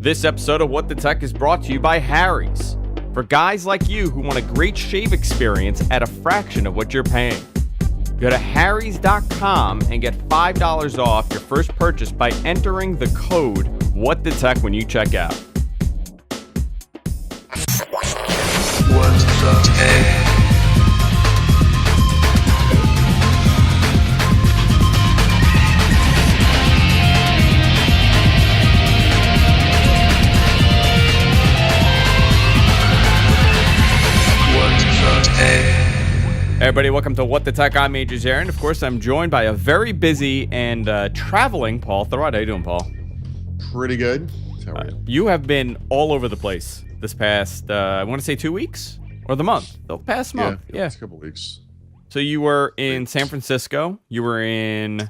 This episode of What the Tech is brought to you by Harry's. For guys like you who want a great shave experience at a fraction of what you're paying. Go to harrys.com and get $5 off your first purchase by entering the code WhatTheTech when you check out. What the Tech? Hey everybody, welcome to What the Tech. I'm Major Aaron. Of course, I'm joined by a very busy and traveling Paul Thurrott. How you doing, Paul? Pretty good. How are you? You have been all over the place this past, I want to say 2 weeks? Or the month? The past month. Yeah, it's a couple weeks. So you were in San Francisco. You were in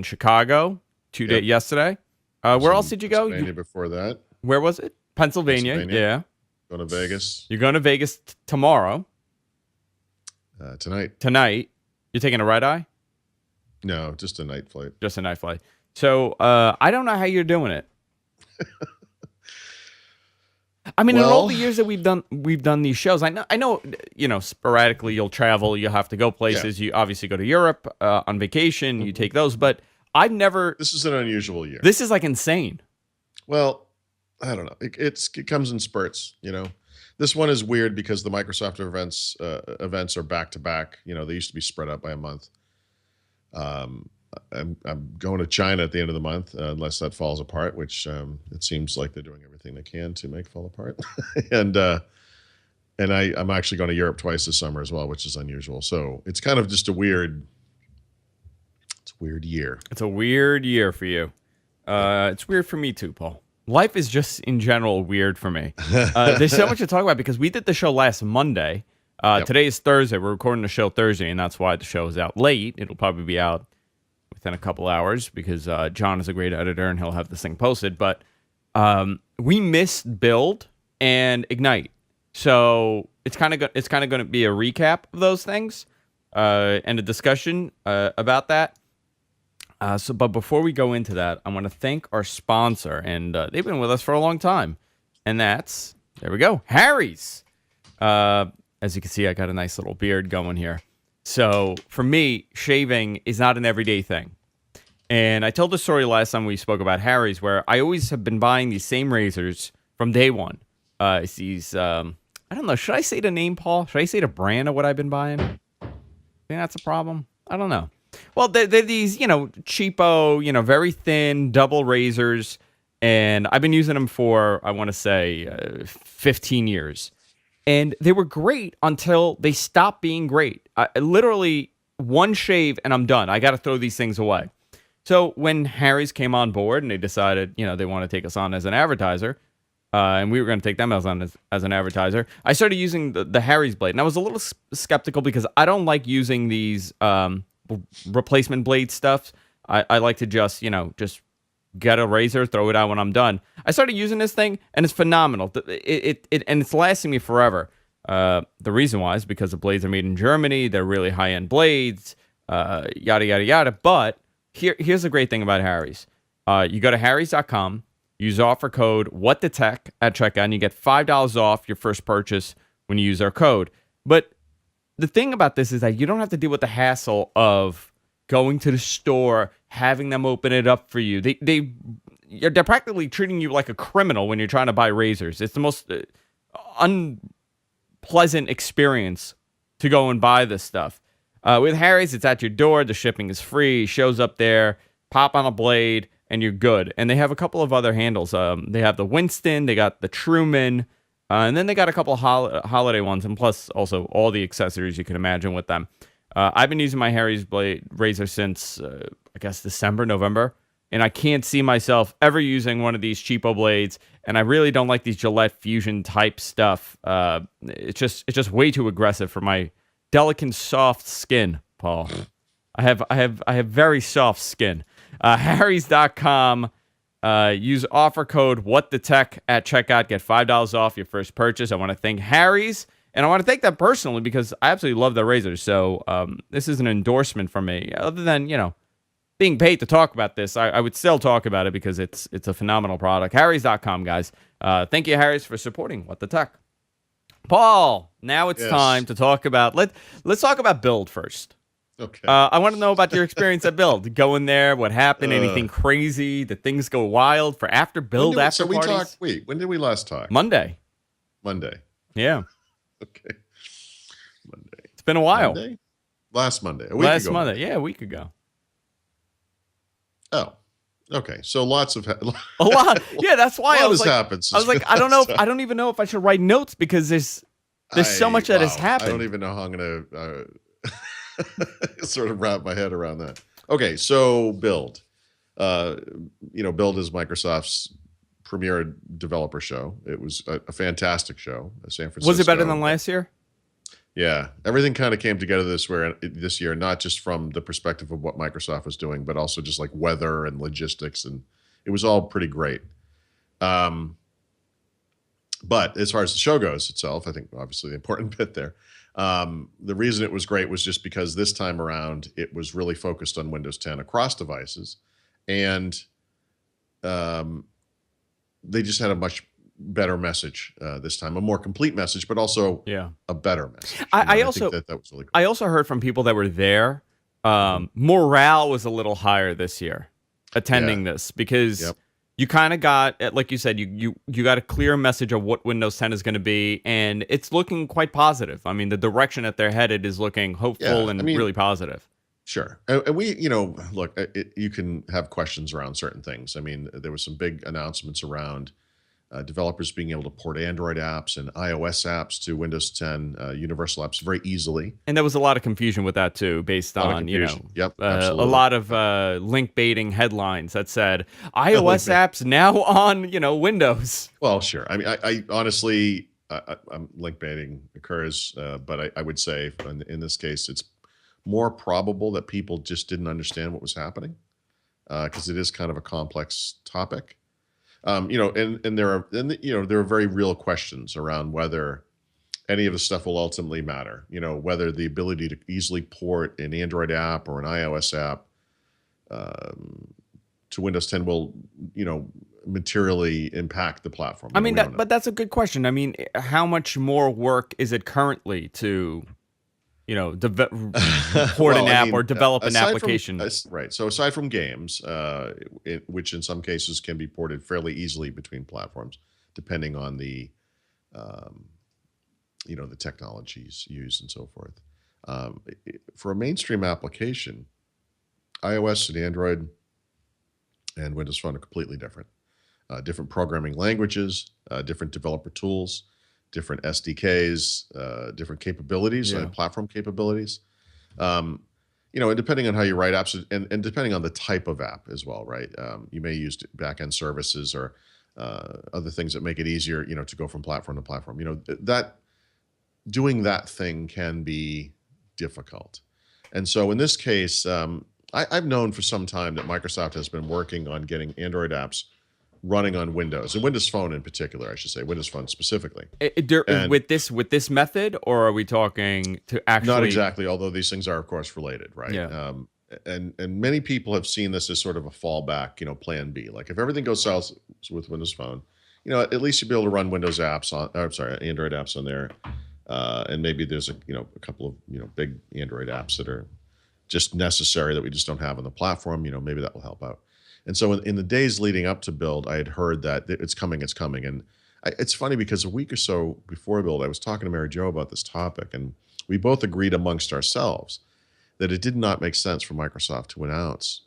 Chicago yesterday. Where else did you go? Pennsylvania before that. Where was it? Pennsylvania. Yeah. Going to Vegas. You're going to Vegas tomorrow. Tonight. You're taking a red eye? No, just a night flight. Just a night flight. So I don't know how you're doing it. I mean, in all the years that we've done these shows, I know, sporadically you'll travel, you'll have to go places. Yeah. You obviously go to Europe on vacation, you take those, but I've never. This is an unusual year. This is like insane. Well, I don't know. It comes in spurts, This one is weird because the Microsoft events are back to back. They used to be spread out by a month. I'm going to China at the end of the month, unless that falls apart, which it seems like they're doing everything they can to make fall apart. and I'm actually going to Europe twice this summer as well, which is unusual. So it's kind of just a weird year. It's a weird year for you. It's weird for me too, Paul. Life is just, in general, weird for me. There's so much to talk about because we did the show last Monday. Yep. Today is Thursday. We're recording the show Thursday, and that's why the show is out late. It'll probably be out within a couple hours because John is a great editor, and he'll have this thing posted. But we missed Build and Ignite. So it's kind of going to be a recap of those things and a discussion about that. But before we go into that, I want to thank our sponsor, and they've been with us for a long time, and that's, there we go, Harry's. As you can see, I got a nice little beard going here. So for me, shaving is not an everyday thing. And I told the story last time we spoke about Harry's, where I always have been buying these same razors from day one. It's these, I don't know, should I say the name, Paul? Should I say the brand of what I've been buying? Think that's a problem? I don't know. Well, they're these, cheapo, very thin double razors, and I've been using them for, I want to say, 15 years. And they were great until they stopped being great. Literally, one shave and I'm done. I got to throw these things away. So when Harry's came on board and they decided, they want to take us on as an advertiser, and we were going to take them as an advertiser, I started using the Harry's blade. And I was a little skeptical because I don't like using these replacement blade stuff. I like to just get a razor, throw it out when I'm done. I started using this thing and it's phenomenal. And it's lasting me forever. The reason why is because the blades are made in Germany. They're really high-end blades, yada, yada, yada. But here's the great thing about Harry's. You go to harrys.com, use offer code WhatTheTech at checkout, and you get $5 off your first purchase when you use our code. But the thing about this is that you don't have to deal with the hassle of going to the store, having them open it up for you. They're practically treating you like a criminal when you're trying to buy razors. It's the most unpleasant experience to go and buy this stuff. With Harry's, it's at your door. The shipping is free. Shows up there. Pop on a blade, and you're good. And they have a couple of other handles. They have the Winston. They got the Truman. And then they got a couple of holiday ones, and plus also all the accessories you can imagine with them. I've been using my Harry's blade razor since, I guess, December, November, and I can't see myself ever using one of these cheapo blades, and I really don't like these Gillette Fusion type stuff. It's just way too aggressive for my delicate, soft skin, Paul. I have very soft skin. Harrys.com. Use offer code WhatTheTech at checkout. Get $5 off your first purchase. I want to thank Harry's, and I want to thank them personally because I absolutely love their razors. So this is an endorsement from me. Other than being paid to talk about this, I would still talk about it because it's a phenomenal product. Harrys.com, guys. Thank you, Harrys, for supporting What the Tech. Paul, now it's time to talk about let's talk about Build first. Okay. I want to know about your experience at Build. Going there, what happened? Anything crazy? Did things go wild for after Build after parties? When did we last talk? Monday. Yeah. Okay. Monday. It's been a while. Last Monday. A week ago. Monday. Yeah, a week ago. Oh. Okay. So lots of a lot. Yeah, that's why I was like, happened. I was like, I don't know. I don't even know if I should write notes because there's so much that has happened. I don't even know how I'm gonna sort of wrap my head around that. Okay, so Build. Build is Microsoft's premier developer show. It was a fantastic show. San Francisco. Was it better than last year? Yeah, everything kind of came together this year, not just from the perspective of what Microsoft was doing, but also just like weather and logistics, and it was all pretty great. But as far as the show goes itself, I think obviously the important bit there, the reason it was great was just because this time around it was really focused on Windows 10 across devices, and they just had a much better message this time, a more complete message, but also a better message. I also think that was really cool. I also heard from people that were there, morale was a little higher this year attending this because you kind of got, like you said, you got a clear message of what Windows 10 is going to be, and it's looking quite positive. I mean, the direction that they're headed is looking hopeful and really positive. Sure. And we, look, you can have questions around certain things. I mean, there was some big announcements around developers being able to port Android apps and iOS apps to Windows 10 universal apps very easily. And there was a lot of confusion with that too, based on, a lot of link baiting headlines that said iOS apps now on, Windows. Well, sure. I mean, I honestly, link baiting occurs, but I would say in this case, it's more probable that people just didn't understand what was happening because it is kind of a complex topic. And there are very real questions around whether any of the stuff will ultimately matter. Whether the ability to easily port an Android app or an iOS app to Windows 10 will, materially impact the platform. I mean, but that's a good question. I mean, how much more work is it currently to port an app or develop an application? Right. So aside from games, which in some cases can be ported fairly easily between platforms, depending on the, the technologies used and so forth. For a mainstream application, iOS and Android and Windows Phone are completely different. Different programming languages, different developer tools, different SDKs, different capabilities, platform capabilities. And depending on how you write apps and depending on the type of app as well, right? You may use backend services or other things that make it easier, to go from platform to platform. That doing that thing can be difficult. And so in this case, I've known for some time that Microsoft has been working on getting Android apps running on Windows and Windows Phone in particular, I should say, Windows Phone specifically. With this method, or are we talking to actually? Not exactly, although these things are of course related, right? Yeah. And many people have seen this as sort of a fallback, plan B. Like if everything goes south with Windows Phone, at least you'll be able to run Windows apps on, Android apps on there, and maybe there's a couple of big Android apps that are just necessary that we just don't have on the platform. Maybe that will help out. And so in the days leading up to Build, I had heard that it's coming. And it's funny because a week or so before Build, I was talking to Mary Jo about this topic, and we both agreed amongst ourselves that it did not make sense for Microsoft to announce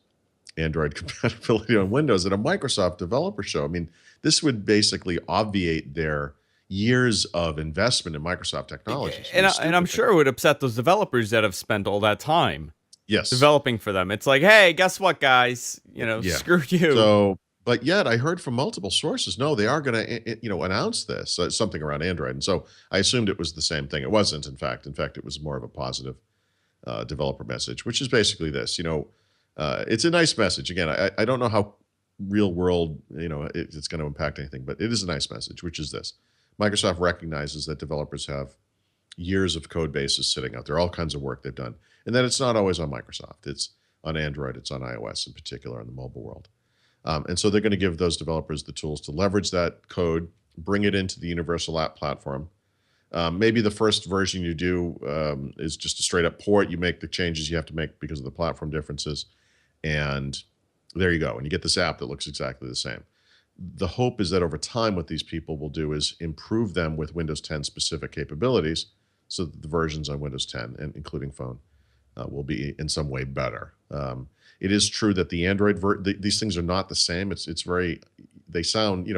Android compatibility on Windows at a Microsoft developer show. I mean, this would basically obviate their years of investment in Microsoft technologies. And I'm sure it would upset those developers that have spent all that time. Yes. Developing for them. It's like, hey, guess what, guys? Screw you. So, but yet I heard from multiple sources, no, they are going to, announce this, something around Android. And so I assumed it was the same thing. It wasn't, in fact. In fact, it was more of a positive developer message, which is basically this. It's a nice message. Again, I don't know how real world, it's going to impact anything, but it is a nice message, which is this. Microsoft recognizes that developers have years of code bases sitting out there, all kinds of work they've done, and that it's not always on Microsoft. It's on Android. It's on iOS in particular in the mobile world. And so they're going to give those developers the tools to leverage that code, bring it into the universal app platform. Maybe the first version you do is just a straight up port. You make the changes you have to make because of the platform differences. And there you go. And you get this app that looks exactly the same. The hope is that over time, what these people will do is improve them with Windows 10 specific capabilities so that the versions on Windows 10, and including phone, will be in some way better. It is true that the Android, these things are not the same. It's very, they sound,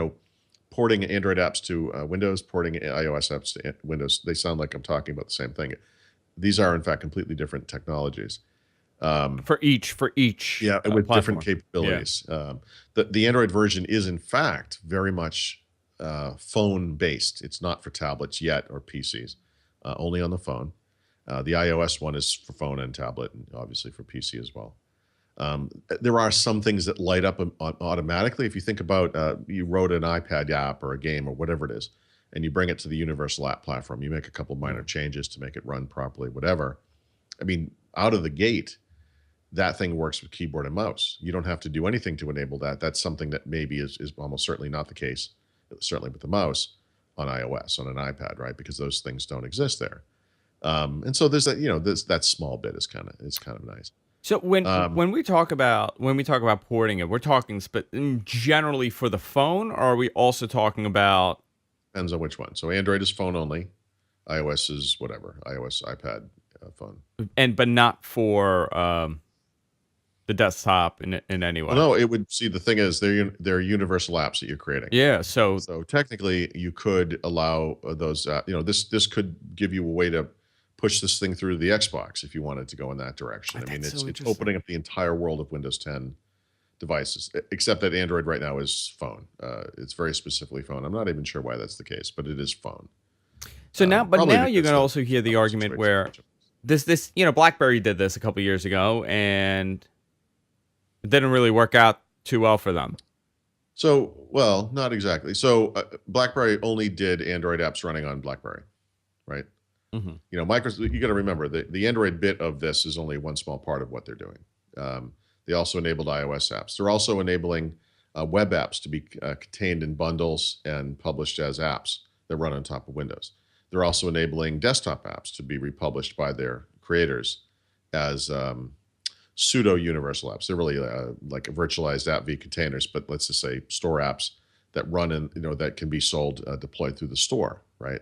porting Android apps to Windows, porting iOS apps to Windows, they sound like I'm talking about the same thing. These are, in fact, completely different technologies. For each Yeah, with platform. different capabilities. The Android version is, in fact, very much phone-based. It's not for tablets yet or PCs, only on the phone. The iOS one is for phone and tablet, and obviously for PC as well. There are some things that light up automatically. If you think about you wrote an iPad app or a game or whatever it is, and you bring it to the universal app platform, you make a couple minor changes to make it run properly, whatever. I mean, out of the gate, that thing works with keyboard and mouse. You don't have to do anything to enable that. That's something that maybe is almost certainly not the case, certainly with the mouse on iOS, on an iPad, right? Because those things don't exist there. And so there's that, that small bit is kind of nice. So when we talk about porting it, we're talking generally for the phone, or are we also talking about? Depends on which one. So Android is phone only, iOS is whatever, iOS, iPad, phone, but not for the desktop in any way. Well, no, it would see. The thing is, they're universal apps that you're creating. Yeah. So technically, you could allow those. This could give you a way to push this thing through the Xbox if you wanted to go in that direction. I mean, it's opening up the entire world of Windows 10 devices, except that Android right now is phone. It's very specifically phone. I'm not even sure why that's the case, but it is phone. So now you're going to also hear the argument where this BlackBerry did this a couple years ago, and it didn't really work out too well for them. So, well, not exactly. So BlackBerry only did Android apps running on BlackBerry, right? Mm-hmm. Microsoft, you got to remember the Android bit of this is only one small part of what they're doing. They also enabled iOS apps. They're also enabling web apps to be contained in bundles and published as apps that run on top of Windows. They're also enabling desktop apps to be republished by their creators as pseudo universal apps. They're really like a virtualized app v containers, but let's just say store apps that run in, that can be sold, deployed through the store, right?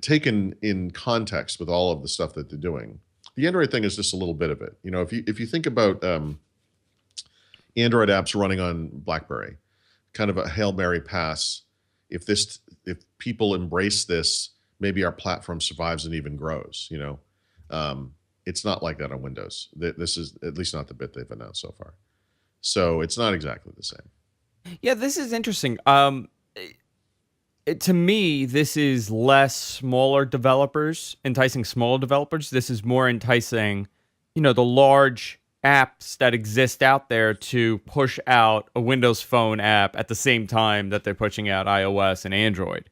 Taken in context with all of the stuff that they're doing, the Android thing is just a little bit of it. If you think about Android apps running on BlackBerry, kind of a Hail Mary pass. If people embrace this, maybe our platform survives and even grows. It's not like that on Windows. This is at least not the bit they've announced so far. So it's not exactly the same. Yeah, this is interesting. To me, this is less enticing smaller developers. This is more enticing, the large apps that exist out there to push out a Windows Phone app at the same time that they're pushing out iOS and Android.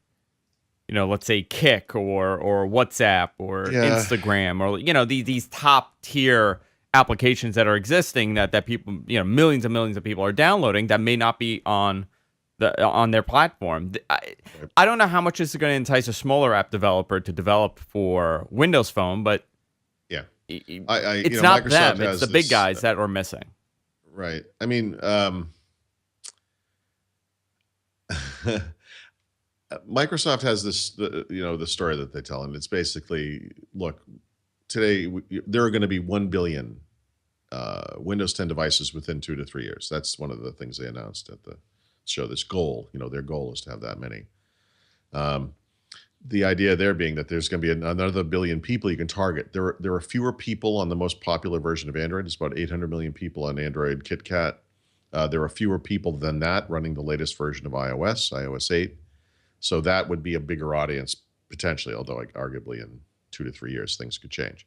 Let's say Kik or WhatsApp or Instagram or, these top tier applications that are existing that people, millions and millions of people are downloading that may not be on their platform. I don't know how much this is going to entice a smaller app developer to develop for Windows Phone, but yeah, it's not Microsoft them. It's the big guys that are missing. Right. I mean, Microsoft has this, the story that they tell, and it's basically, look, today there are going to be 1 billion Windows 10 devices within 2 to 3 years. That's one of the things they announced at the show. This goal, their goal is to have that many. The idea there being that there's going to be another billion people you can target. There are fewer people on the most popular version of Android. It's about 800 million people on Android KitKat. There are fewer people than that running the latest version of iOS 8. So that would be a bigger audience potentially, although arguably in 2 to 3 years things could change.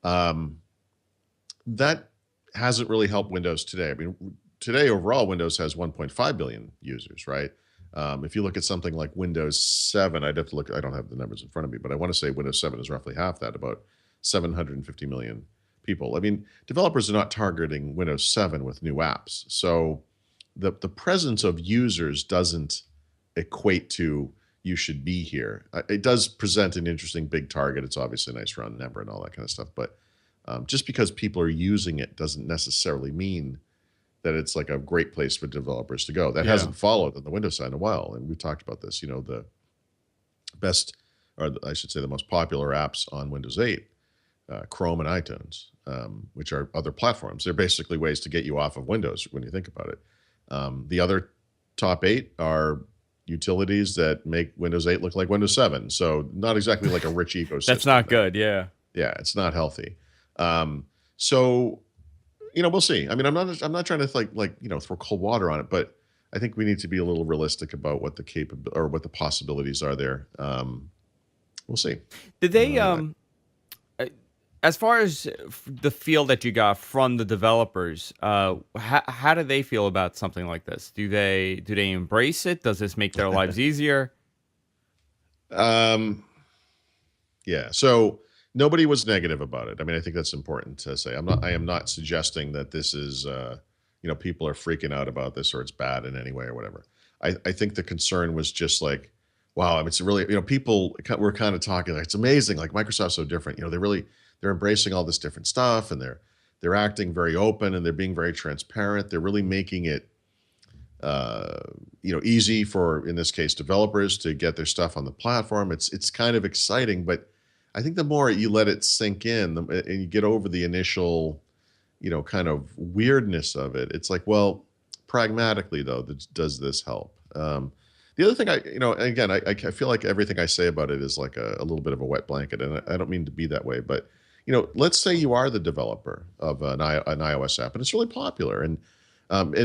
That hasn't really helped Windows today. I mean, today overall Windows has 1.5 billion users, right? If you look at something like Windows 7, I'd have to look, I don't have the numbers in front of me, but I want to say Windows 7 is roughly half that, about 750 million people. I mean, developers are not targeting Windows 7 with new apps. So the presence of users doesn't equate to you should be here. It does present an interesting big target. It's obviously a nice round number and all that kind of stuff. But just because people are using it doesn't necessarily mean that it's like a great place for developers to go. That hasn't followed on the Windows side in a while. And we've talked about this, the best, or I should say the most popular apps on Windows 8, Chrome and iTunes, which are other platforms. They're basically ways to get you off of Windows when you think about it. The other top 8 are utilities that make Windows 8 look like Windows 7. So not exactly like a rich ecosystem. That's not good. Yeah. Yeah, it's not healthy. So, we'll see. I mean, I'm not trying to throw cold water on it, but I think we need to be a little realistic about what what the possibilities are there. We'll see. Did they as far as the feel that you got from the developers, how do they feel about something like this? Do they embrace it? Does this make their lives easier? Yeah. So nobody was negative about it. I mean, I think that's important to say. I am not suggesting that this is, people are freaking out about this or it's bad in any way or whatever. I think the concern was just like, wow, it's really, people were kind of talking like, it's amazing. Like Microsoft's so different. They're embracing all this different stuff and they're acting very open and they're being very transparent. They're really making it, easy for, in this case, developers to get their stuff on the platform. It's kind of exciting, but I think the more you let it sink in and you get over the initial, kind of weirdness of it, it's like, well, pragmatically though, does this help? The other thing I feel like everything I say about it is like a little bit of a wet blanket, and I don't mean to be that way, but let's say you are the developer of an iOS app and it's really popular, and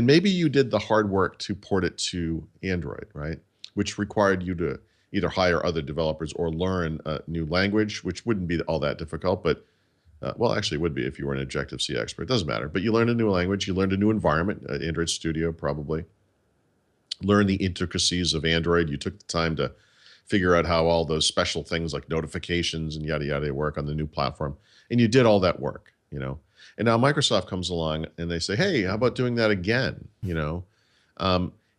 maybe you did the hard work to port it to Android, right? Which required you to either hire other developers or learn a new language, which wouldn't be all that difficult, but actually it would be if you were an Objective-C expert. It doesn't matter. But you learned a new language, you learned a new environment, Android Studio probably. Learn the intricacies of Android. You took the time to figure out how all those special things like notifications and yada yada work on the new platform. And you did all that work, And now Microsoft comes along and they say, hey, how about doing that again?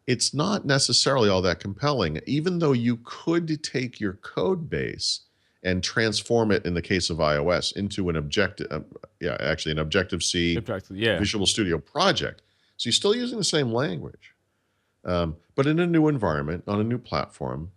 It's not necessarily all that compelling, even though you could take your code base and transform it in the case of iOS into an Objective-C Visual Studio project. So you're still using the same language. But in a new environment, on a new platform,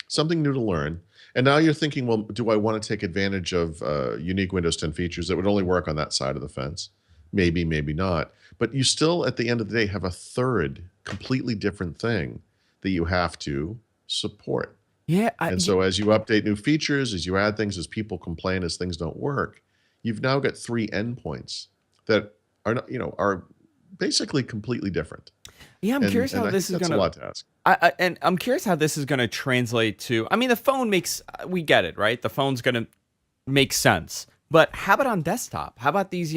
something new to learn. And now you're thinking, well, do I want to take advantage of unique Windows 10 features that would only work on that side of the fence? Maybe, maybe not. But you still, at the end of the day, have a third completely different thing that you have to support. Yeah. So as you update new features, as you add things, as people complain, as things don't work, you've now got 3 endpoints that are basically completely different. Yeah, I'm curious how this is going to. That's a lot to ask. And I'm curious how this is going to translate to. I mean, the phone we get it, right? The phone's going to make sense. But how about on desktop? How about these,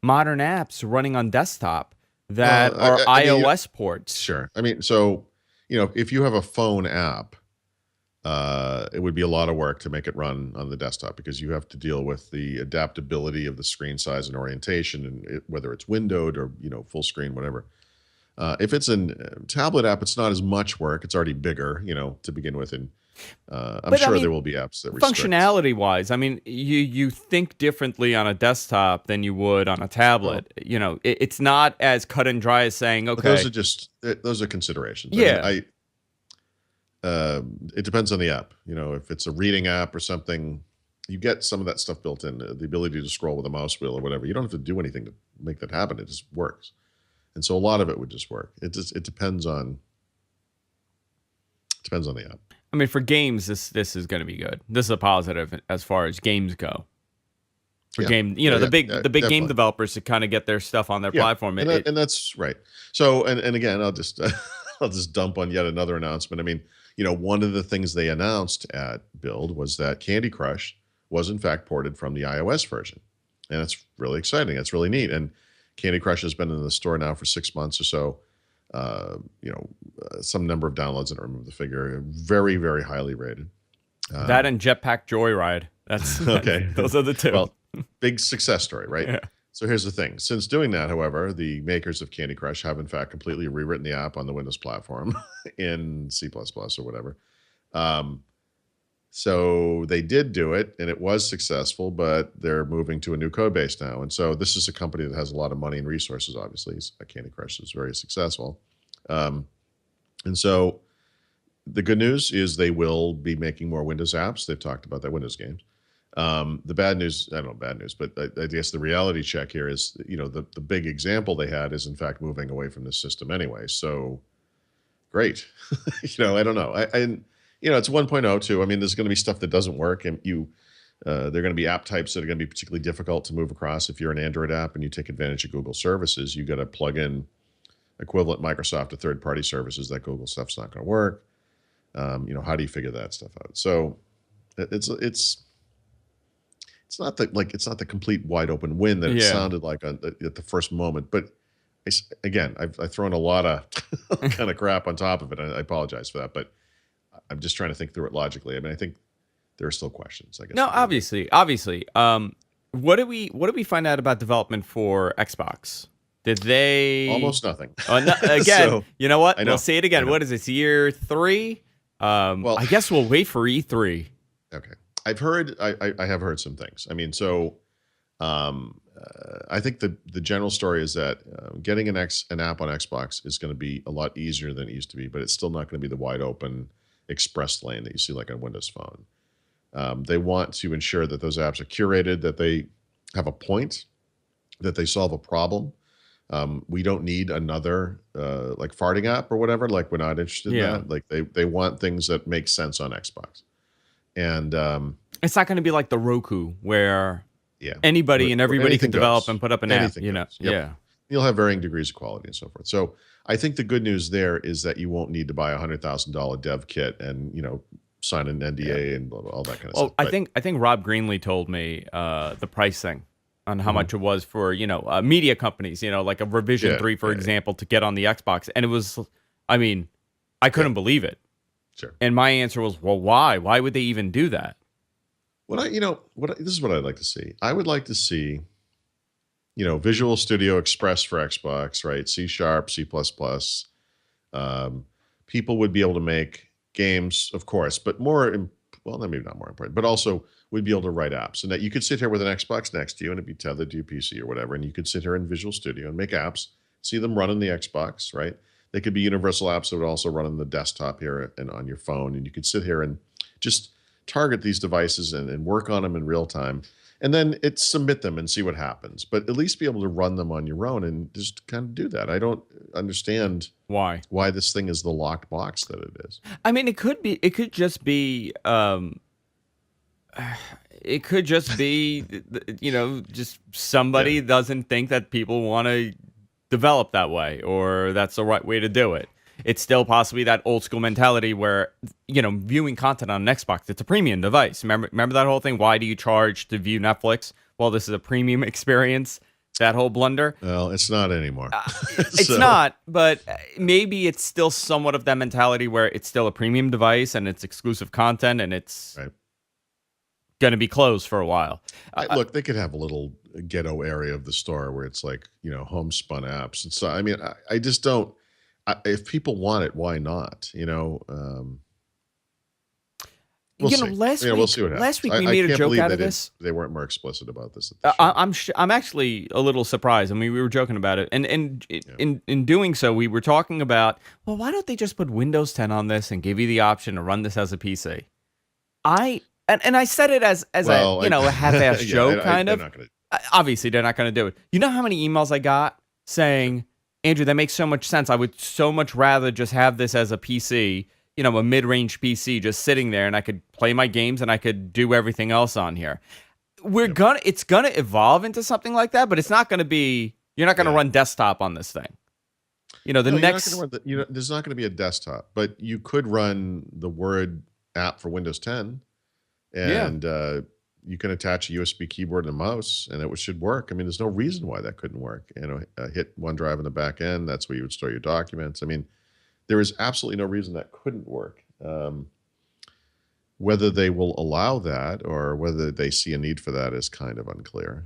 modern apps running on desktop that are iOS ports? Sure. I mean, so, if you have a phone app, it would be a lot of work to make it run on the desktop because you have to deal with the adaptability of the screen size and orientation, and whether it's windowed or full screen, whatever. If it's a tablet app, it's not as much work. It's already bigger, to begin with, and I'm sure there will be apps that restrict. Functionality-wise, I mean, you think differently on a desktop than you would on a tablet. Oh. It's not as cut and dry as saying, okay. But those are considerations. Yeah. I mean, it depends on the app. If it's a reading app or something, you get some of that stuff built in, the ability to scroll with a mouse wheel or whatever. You don't have to do anything to make that happen. It just works. And so a lot of it would just work. It depends on the app. I mean, for games, this is going to be good. This is a positive as far as games go. For the big game developers to kind of get their stuff on their platform. And that's right. So and again, I'll just dump on yet another announcement. I mean, one of the things they announced at Build was that Candy Crush was in fact ported from the iOS version, and it's really exciting. It's really neat. And Candy Crush has been in the store now for 6 months or so. Some number of downloads, I don't remember the figure. Very, very highly rated. That and Jetpack Joyride. That's okay. Those are the two. Well, big success story, right? Yeah. So here's the thing. Since doing that, however, the makers of Candy Crush have in fact completely rewritten the app on the Windows platform in C++ or whatever. Um, so they did do it, and it was successful, but they're moving to a new code base now. And so this is a company that has a lot of money and resources, obviously. Candy Crush is very successful. And so the good news is they will be making more Windows apps. They've talked about that, Windows games. The bad news, I don't know, bad news, but I guess the reality check here is, the big example they had is in fact moving away from this system anyway. So great. I don't know. It's 1.0 too. I mean, there's going to be stuff that doesn't work, and there are going to be app types that are going to be particularly difficult to move across. If you're an Android app and you take advantage of Google services, you got to plug in equivalent Microsoft to third-party services. That Google stuff's not going to work. How do you figure that stuff out? So it's not the complete wide open win that it sounded like at the first moment. But I've thrown a lot of kind of crap on top of it. I apologize for that, but I'm just trying to think through it logically. I mean, I think there are still questions, I guess. No, obviously. What did we find out about development for Xbox? Did they almost nothing? Again, So, you know what? I know. We'll say it again. What is this, year 3? Well, I guess we'll wait for E3. Okay. I have heard some things. I mean, so I think the general story is that getting an app on Xbox is going to be a lot easier than it used to be, but it's still not going to be the wide open express lane that you see like on Windows Phone. They want to ensure that those apps are curated, that they have a point, that they solve a problem. We don't need another like farting app or whatever. Like, we're not interested in that. Like, they want things that make sense on Xbox. And it's not going to be like the Roku where anybody and everybody can develop and put up an app. Yep. You'll have varying degrees of quality and so forth. So I think the good news there is that you won't need to buy a $100,000 dev kit and sign an NDA and all that kind of stuff. I think Rob Greenlee told me the pricing on how much it was for media companies, like a Revision 3, for example, to get on the Xbox, and it was, I mean, I couldn't believe it. Sure. And my answer was, well, why? Why would they even do that? This is what I'd like to see. I would like to see, Visual Studio Express for Xbox, right? C#, C++. People would be able to make games, of course, but maybe not more important, but also would be able to write apps, and that you could sit here with an Xbox next to you and it'd be tethered to your PC or whatever, and you could sit here in Visual Studio and make apps, see them run on the Xbox, right? They could be universal apps that would also run on the desktop here and on your phone, and you could sit here and just target these devices and work on them in real time, and then submit them and see what happens. But at least be able to run them on your own and just kind of do that. I don't understand why this thing is the locked box that it is. I mean, it could just be just somebody doesn't think that people want to develop that way, or that's the right way to do it. It's still possibly that old school mentality where, viewing content on an Xbox, it's a premium device. Remember that whole thing? Why do you charge to view Netflix? Well, this is a premium experience. That whole blunder. Well, it's not anymore. It's not, but maybe it's still somewhat of that mentality where it's still a premium device and it's exclusive content and it's going to be closed for a while. Look, they could have a little ghetto area of the store where it's like, homespun apps. And so, I mean, I just don't. If people want it, why not? We'll see. We'll see what happens. Last week we made a joke out of this. They weren't more explicit about this. I'm actually a little surprised. I mean, we were joking about it, and in doing so, we were talking about, well, why don't they just put Windows 10 on this and give you the option to run this as a PC? I said it as a half-assed joke, kind of. Obviously, they're not going to do it. You know how many emails I got saying, Andrew, that makes so much sense. I would so much rather just have this as a PC, a mid-range PC just sitting there, and I could play my games and I could do everything else on here. It's gonna evolve into something like that, but it's not gonna be. You're not gonna run desktop on this thing. There's not gonna be a desktop, but you could run the Word app for Windows 10, and you can attach a USB keyboard and a mouse, and it should work. I mean, there's no reason why that couldn't work. Hit OneDrive in the back end. That's where you would store your documents. I mean, there is absolutely no reason that couldn't work. Whether they will allow that or whether they see a need for that is kind of unclear.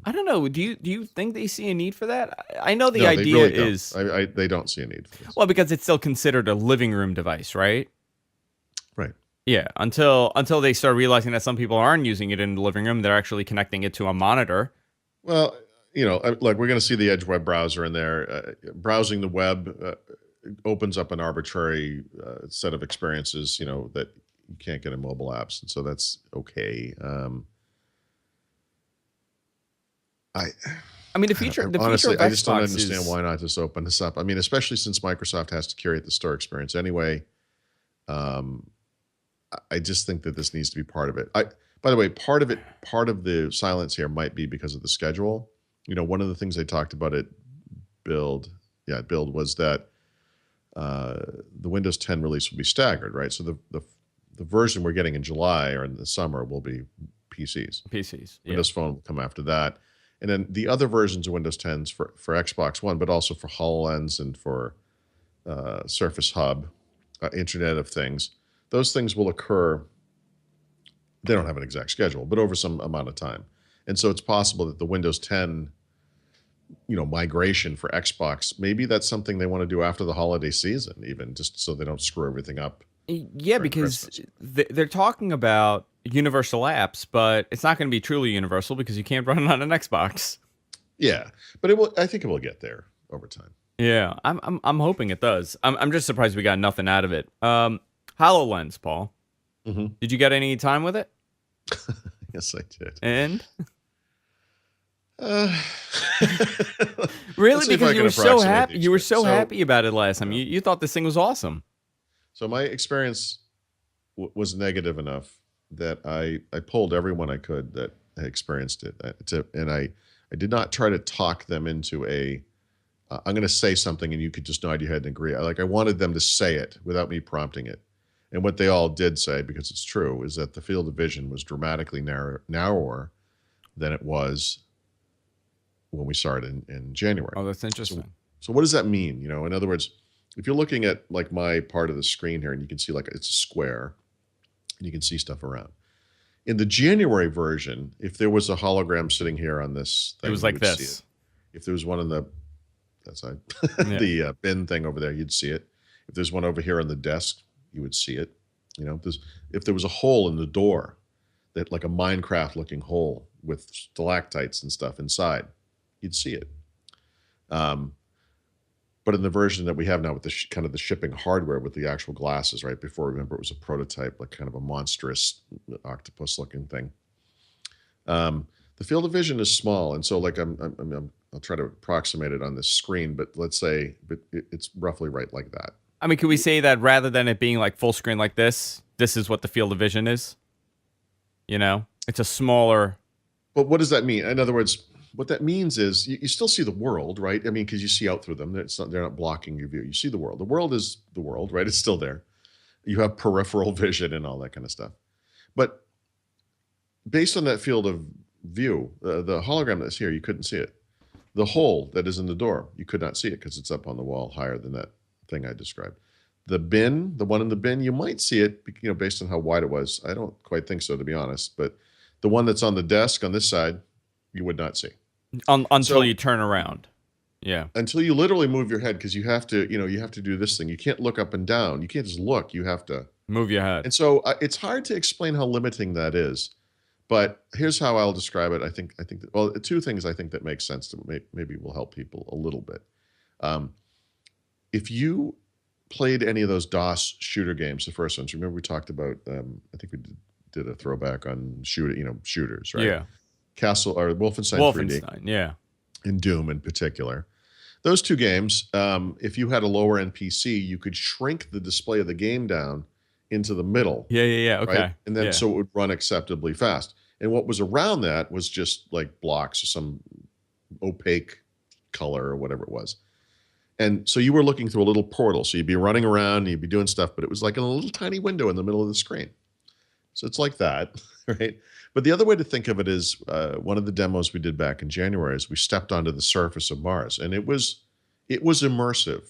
I don't know. Do you think they see a need for that? I know the No, they idea really don't. is They don't see a need for this. well because it's still considered a living room device, right? Right. Yeah, until they start realizing that some people aren't using it in the living room, they're actually connecting it to a monitor. Well, like we're going to see the Edge web browser in there. Browsing the web opens up an arbitrary set of experiences, that you can't get in mobile apps, and so that's okay. I mean, the future Honestly, of I just don't Xbox understand is why not just open this up. I mean, especially since Microsoft has to curate the store experience anyway. Um, I just think that this needs to be part of it. By the way, part of the silence here might be because of the schedule. One of the things they talked about at Build, Build was that the Windows 10 release will be staggered, right? So the version we're getting in July or in the summer will be PCs. Yeah. Windows Phone will come after that. And then the other versions of Windows 10s for Xbox One, but also for HoloLens and for Surface Hub, Internet of Things, those things will occur. They don't have an exact schedule, but over some amount of time. And so it's possible that the Windows 10, migration for Xbox, maybe that's something they want to do after the holiday season, even just so they don't screw everything up. Yeah, during because Christmas. they're talking about universal apps, but it's not going to be truly universal because you can't run it on an Xbox. Yeah, but it will. I think it will get there over time. Yeah, I'm hoping it does. I'm just surprised we got nothing out of it. HoloLens, Paul. Mm-hmm. Did you get any time with it? Yes, I did. And Uh, really, let's see if I because you can were so approximate happy. the You were so experience. happy about it last time. You thought this thing was awesome. So my experience was negative enough that I polled everyone I could that had experienced it, and I did not try to talk them into I'm going to say something and you could just nod your head and agree. I wanted them to say it without me prompting it. And what they all did say, because it's true, is that the field of vision was dramatically narrower than it was when we started in January. Oh, that's interesting. So what does that mean? In other words, if you're looking at like my part of the screen here and you can see like it's a square and you can see stuff around. In the January version, if there was a hologram sitting here on this thing, It was you like would see this. it. If there was one on that side, Yeah. the bin thing over there, you'd see it. If there's one over here on the desk, you would see it. If there was a hole in the door, that like a Minecraft looking hole with stalactites and stuff inside, you'd see it. But in the version that we have now with the kind of the shipping hardware with the actual glasses, right? Before, remember, it was a prototype, like kind of a monstrous octopus looking thing. The field of vision is small, and so like I'll try to approximate it on this screen, but let's say it's roughly right like that. I mean, could we say that rather than it being like full screen like this is what the field of vision is? It's a smaller. But what does that mean? In other words, what that means is you still see the world, right? I mean, because you see out through them. They're not blocking your view. You see the world. The world is the world, right? It's still there. You have peripheral vision and all that kind of stuff. But based on that field of view, the hologram that's here, you couldn't see it. The hole that is in the door, you could not see it because it's up on the wall higher than that thing I described. The bin, the one in the bin, you might see it, based on how wide it was. I don't quite think so, to be honest. But the one that's on the desk on this side, you would not see. Until you turn around. Yeah. Until you literally move your head, because you have to do this thing. You can't look up and down. You can't just look. You have to move your head. And so it's hard to explain how limiting that is. But here's how I'll describe it. I think that, two things I think that make sense to maybe will help people a little bit. If you played any of those DOS shooter games, the first ones, remember we talked about, I think we did a throwback on shooters, right? Yeah. Castle or Wolfenstein 3D. Yeah. And Doom in particular. Those two games, if you had a lower end PC, you could shrink the display of the game down into the middle. Yeah. Okay. Right? And then so it would run acceptably fast. And what was around that was just like blocks or some opaque color or whatever it was. And so you were looking through a little portal. So you'd be running around and you'd be doing stuff, but it was like a little tiny window in the middle of the screen. So it's like that, right? But the other way to think of it is one of the demos we did back in January is we stepped onto the surface of Mars, and it was immersive.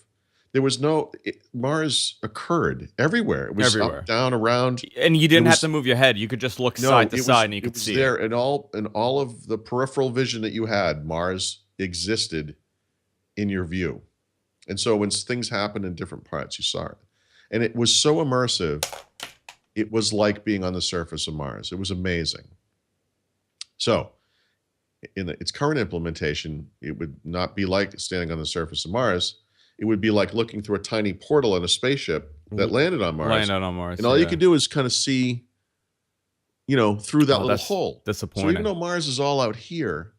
There was no Mars occurred everywhere. It was up, everywhere. down, around. And you It didn't have was to move your head. You could just look no, side to side and you it could was see there it. in all of the peripheral vision that you had. Mars existed in your view, and so when things happened in different parts, you saw it, and it was so immersive. It was like being on the surface of Mars. It was amazing. So, in its current implementation, it would not be like standing on the surface of Mars. It would be like looking through a tiny portal in a spaceship that landed on Mars. Landed on Mars. And all you yeah. could do is kind of see, through that little That's hole. So disappointing. even though Mars is all out here,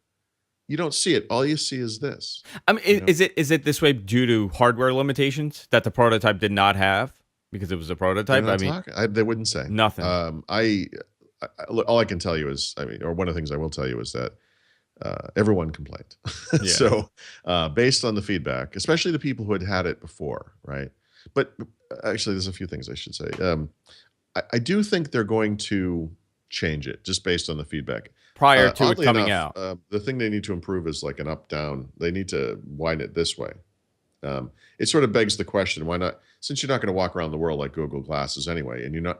you don't see it. All you see is this. I mean, is it this way due to hardware limitations that the prototype did not have because it was a prototype? They're not talking. They wouldn't say nothing. All I can tell you is, or one of the things I will tell you is that everyone complained. Yeah. So based on the feedback, especially the people who had it before, right? But actually, there's a few things I should say. I do think they're going to change it just based on the feedback. Prior to it Oddly coming enough, out. The thing they need to improve is like an up-down. They need to widen it this way. It sort of begs the question, why not? Since you're not going to walk around the world like Google Glasses anyway, and you're going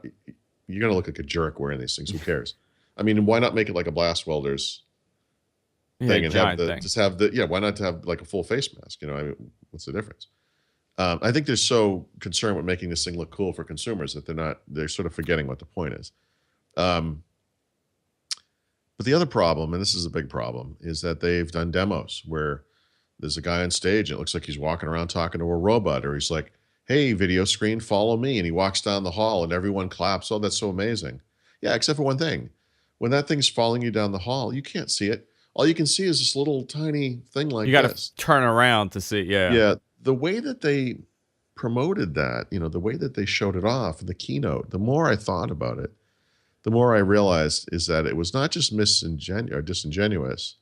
to look like a jerk wearing these things. Who cares? I mean, why not make it like a blast welder's thing and have why not have like a full face mask? What's the difference? I think they're so concerned with making this thing look cool for consumers that they're sort of forgetting what the point is. But the other problem, and this is a big problem, is that they've done demos where there's a guy on stage and it looks like he's walking around talking to a robot, or he's like, hey, video screen, follow me. And he walks down the hall and everyone claps. Oh, that's so amazing. Yeah, except for one thing. When that thing's following you down the hall, you can't see it. All you can see is this little tiny thing like You got this. to turn around to see. Yeah. Yeah. The way that they promoted that, the way that they showed it off in the keynote, the more I thought about it, the more I realized is that it was not just disingenuous.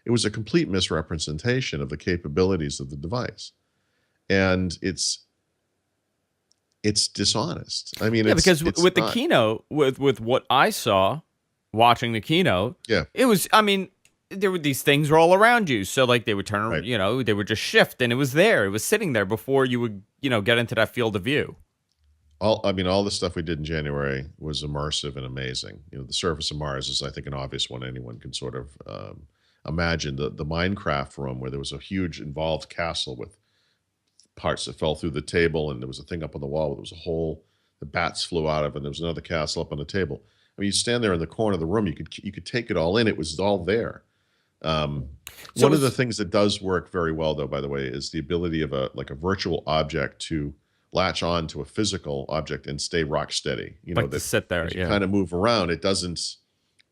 It was a complete misrepresentation of the capabilities of the device. And it's dishonest. I mean, because with the keynote, with what I saw watching the keynote, it was, I mean, there were these things were all around you. So like they would turn, right. They would just shift and it was there. It was sitting there before you would, get into that field of view. All the stuff we did in January was immersive and amazing. The surface of Mars is, I think, an obvious one anyone can sort of imagine. The Minecraft room where there was a huge involved castle with parts that fell through the table, and there was a thing up on the wall where there was a hole the bats flew out of, and there was another castle up on the table. I mean, you stand there in the corner of the room, you could take it all in. It was all there. One of the things that does work very well, though, by the way, is the ability of a virtual object to latch on to a physical object and stay rock steady. To sit there, as you kind of move around, it doesn't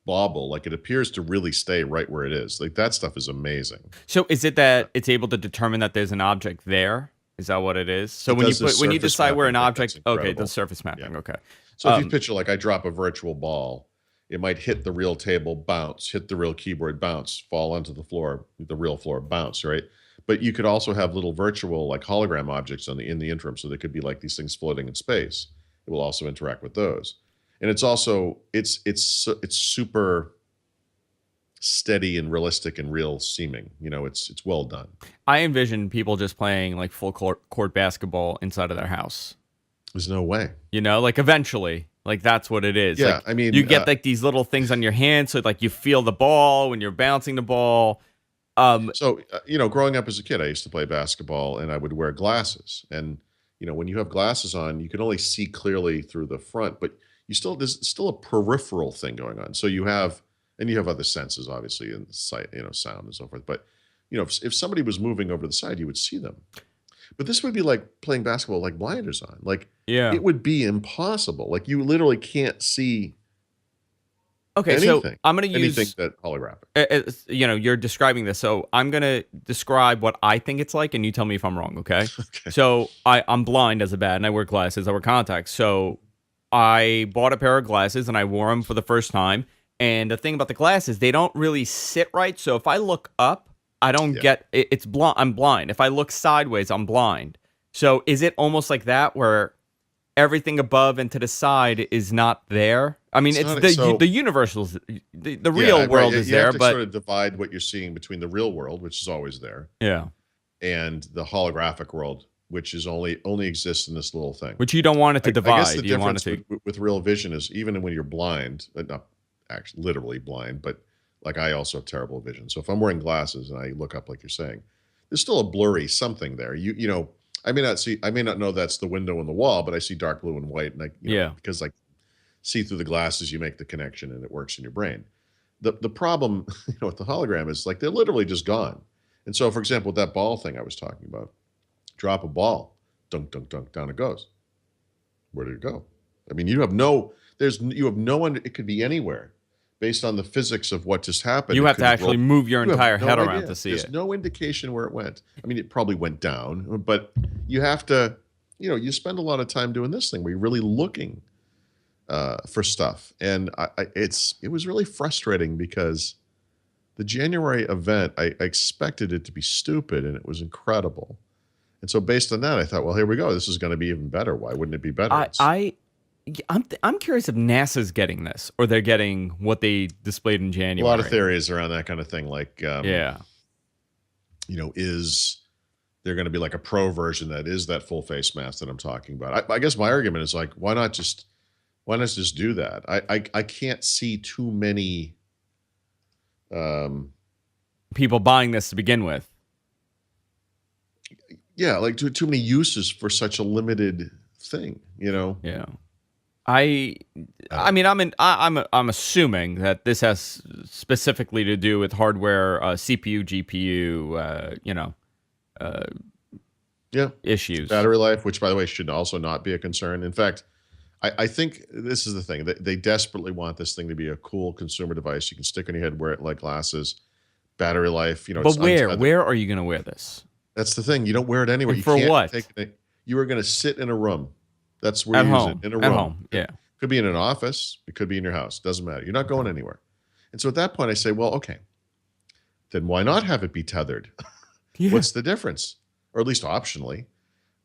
bobble. Like, it appears to really stay right where it is. Like, that stuff is amazing. So is it that it's able to determine that there's an object there? Is that what it is? So when you decide where an object, okay, the surface mapping, okay. So if you picture, like, I drop a virtual ball, it might hit the real table, bounce, hit the real keyboard, bounce, fall onto the floor, the real floor, bounce, right? But you could also have little virtual, like, hologram objects in the interim. So they could be like these things floating in space. It will also interact with those. And it's also, it's super steady and realistic and real seeming. It's well done. I envision people just playing like full court basketball inside of their house. There's no way. Like eventually, like that's what it is. Yeah, like, I mean, you get like these little things on your hands, so like you feel the ball when you're bouncing the ball. Growing up as a kid, I used to play basketball, and I would wear glasses. And when you have glasses on, you can only see clearly through the front, but there's still a peripheral thing going on. So you have other senses, obviously, in sight, sound and so forth. But if somebody was moving over to the side, you would see them. But this would be like playing basketball, like blinders on. Like, it would be impossible. Like, you literally can't see. Okay, anything, so I'm going to use anything that holographic. You're describing this, so I'm going to describe what I think it's like, and you tell me if I'm wrong. Okay. Okay. So I'm blind as a bat, and I wear glasses. I wear contacts. So I bought a pair of glasses, and I wore them for the first time. And the thing about the glasses, they don't really sit right. So if I look up, I don't get it. It's blind. I'm blind. If I look sideways, I'm blind. So is it almost like that where everything above and to the side is not there? I mean, the universals, the real world is there, have to but sort of divide what you're seeing between the real world, which is always there, yeah, and the holographic world, which is only exists in this little thing. Which you don't want it to divide. I guess the you want difference it to... with real vision is even when you're blind, not actually literally blind, but like I also have terrible vision. So if I'm wearing glasses and I look up like you're saying, there's still a blurry something there. You know, I may not know that's the window in the wall, but I see dark blue and white, and because like see through the glasses, you make the connection and it works in your brain. The problem, with the hologram is like they're literally just gone. And so, for example, with that ball thing I was talking about, drop a ball, dunk, dunk, dunk, down it goes. Where did it go? I mean, you have no it could be anywhere based on the physics of what just happened. You have to actually move your entire head around to see it. There's no indication where it went. I mean, it probably went down, but you have to, you spend a lot of time doing this thing where you're really looking for stuff. And it was really frustrating because the January event, I expected it to be stupid and it was incredible. And so based on that, I thought, well, here we go. This is going to be even better. Why wouldn't it be better? I'm curious if NASA's getting this or they're getting what they displayed in January. A lot of theories around that kind of thing. Like, is there going to be like a pro version that is that full face mask that I'm talking about? I guess my argument is like, why not just do that? I can't see too many people buying this to begin with. Yeah, like too many uses for such a limited thing, Yeah. I mean, I'm assuming that this has specifically to do with hardware, CPU, GPU, issues. Battery life, which by the way should also not be a concern. In fact, I think this is the thing. They desperately want this thing to be a cool consumer device you can stick on your head, wear it like glasses. Battery life, But where are you going to wear this? That's the thing. You don't wear it anywhere. And for what? You are going to sit in a room. That's where you use it, in a room. At home, yeah. Could be in an office. It could be in your house. Doesn't matter. You're not going anywhere. And so at that point, I say, well, okay, then why not have it be tethered? Yeah. What's the difference? Or at least optionally.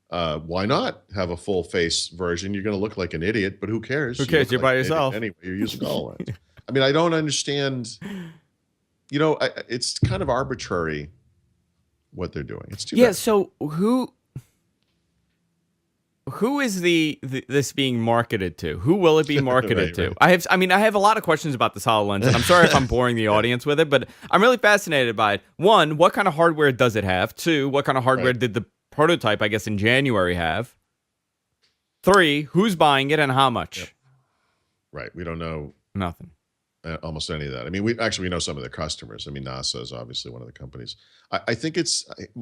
Why not have a full face version? You're going to look like an idiot, but who cares? Who cares? You're by yourself. Anyway, you're using HoloLens. I mean, I don't understand. It's kind of arbitrary what they're doing. It's too bad. So who is this being marketed to? Who will it be marketed to? Right. I have a lot of questions about this HoloLens, and I'm sorry if I'm boring the audience with it, but I'm really fascinated by it. One, what kind of hardware does it have? Two, what kind of hardware did the prototype, I guess, in January have? Three, who's buying it and how much? Yep. Right. We don't know nothing. Almost any of that. I mean, we know some of their customers. I mean, NASA is obviously one of the companies. I think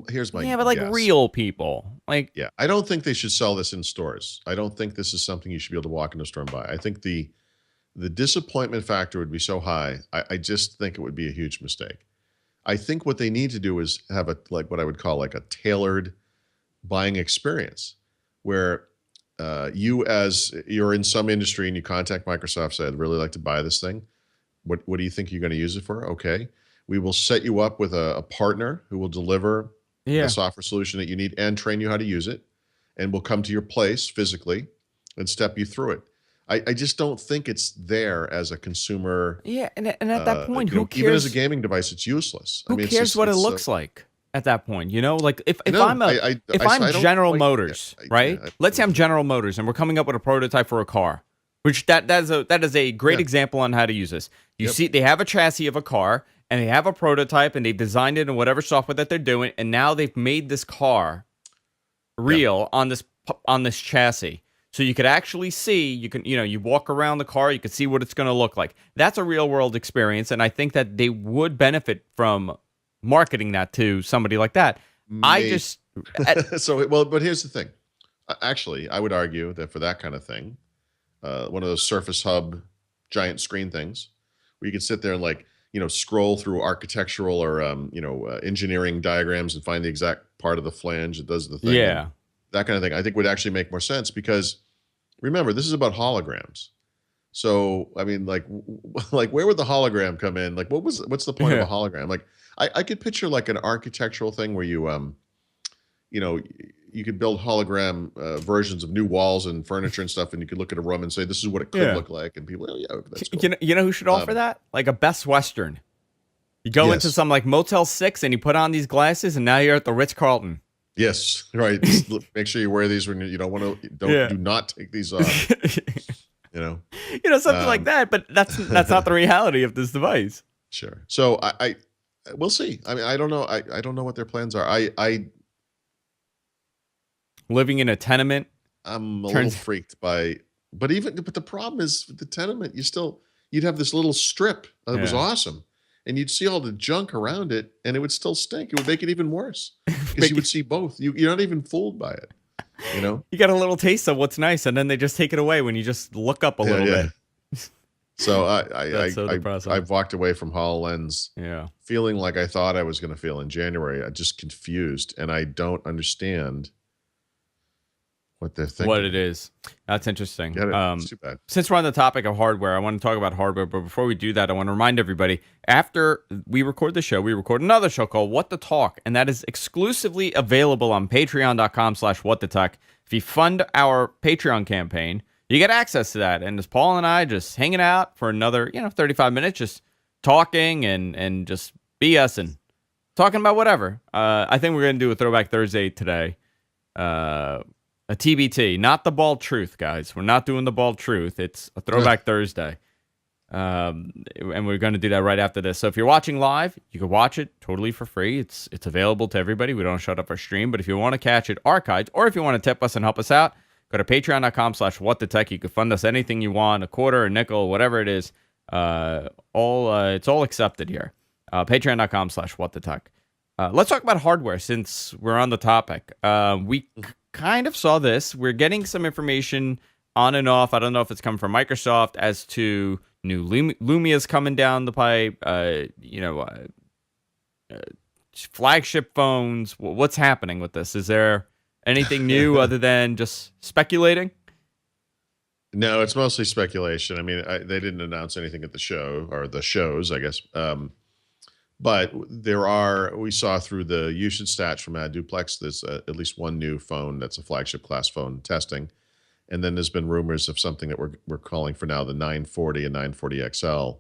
here's my but like guess. real people. I don't think they should sell this in stores. I don't think this is something you should be able to walk into a store and buy. I think the disappointment factor would be so high. I just think it would be a huge mistake. I think what they need to do is have what I would call like a tailored buying experience where you're in some industry and you contact Microsoft, say, I'd really like to buy this thing. What do you think you're going to use it for? Okay. We will set you up with a partner who will deliver the software solution that you need and train you how to use it. And we'll come to your place physically and step you through it. I just don't think it's there as a consumer. Yeah, and at that point, who cares? Even as a gaming device, it's useless. Who cares what it looks like at that point? Like if I'm General Motors, right? Let's say I'm General Motors, and we're coming up with a prototype for a car, which that is a great example on how to use this. You see, they have a chassis of a car, and they have a prototype, and they designed it in whatever software that they're doing, and now they've made this car real on this chassis. So you could actually see, you walk around the car, you could see what it's going to look like. That's a real world experience, and I think that they would benefit from marketing that to somebody like that. But here's the thing. Actually, I would argue that for that kind of thing, one of those Surface Hub giant screen things, where you can sit there and scroll through architectural or engineering diagrams and find the exact part of the flange that does the thing. Yeah. That kind of thing, I think would actually make more sense because remember, this is about holograms. So, I mean, like where would the hologram come in? Like, what's the point of a hologram? Like, I could picture like an architectural thing where you could build hologram versions of new walls and furniture and stuff, and you could look at a room and say, this is what it could look like. And people, that's cool. You know who should offer that? Like a Best Western. You go into some like Motel 6 and you put on these glasses, and now you're at the Ritz-Carlton. Yes, right. Just make sure you wear these when you don't want to. Yeah. Do not take these off. You know. Something like that. But that's not the reality of this device. Sure. So I we'll see. I mean, I don't know. I don't know what their plans are. Living in a tenement I'm a little turns. freaked by, but the problem is with the tenement, you'd have this little strip that was Yeah. awesome, and you'd see all the junk around it, and it would still stink. It would make it even worse because Make you would see both. You're not even fooled by it. You know. You got a little taste of what's nice, and then they just take it away when you just look up a little bit. So That's so depressing. I've walked away from HoloLens Yeah. feeling like I thought I was going to feel in January. I'm just confused, and I don't understand what they're thinking. What it is. That's interesting. It's too bad. Since we're on the topic of hardware, I want to talk about hardware. But before we do that, I want to remind everybody, after we record the show, we record another show called What the Talk, and that is exclusively available on patreon.com/whatthetech. If you fund our Patreon campaign, you get access to that. And it's Paul and I just hanging out for another, 35 minutes, just talking and just BSing, talking about whatever. I think we're going to do a Throwback Thursday today. A TBT, not the bald truth, guys. We're not doing the bald truth. It's a Throwback Thursday. And we're going to do that right after this. So if you're watching live, you can watch it totally for free. It's available to everybody. We don't shut up our stream. But if you want to catch it archived, or if you want to tip us and help us out, go to patreon.com/whatthetech. You can fund us anything you want, a quarter, a nickel, whatever it is. It's all accepted here. Patreon.com/whatthetech. Let's talk about hardware since we're on the topic. We kind of saw this. We're getting some information on and off. I don't know if it's coming from Microsoft as to new Lumia's coming down the pipe. Flagship phones. What's happening with this? Is there anything new other than just speculating? No, it's mostly speculation. I mean, they didn't announce anything at the show or the shows, I guess. But we saw through the usage stats from AdDuplex, there's at least one new phone that's a flagship class phone testing. And then there's been rumors of something that we're calling for now the 940 and 940 XL,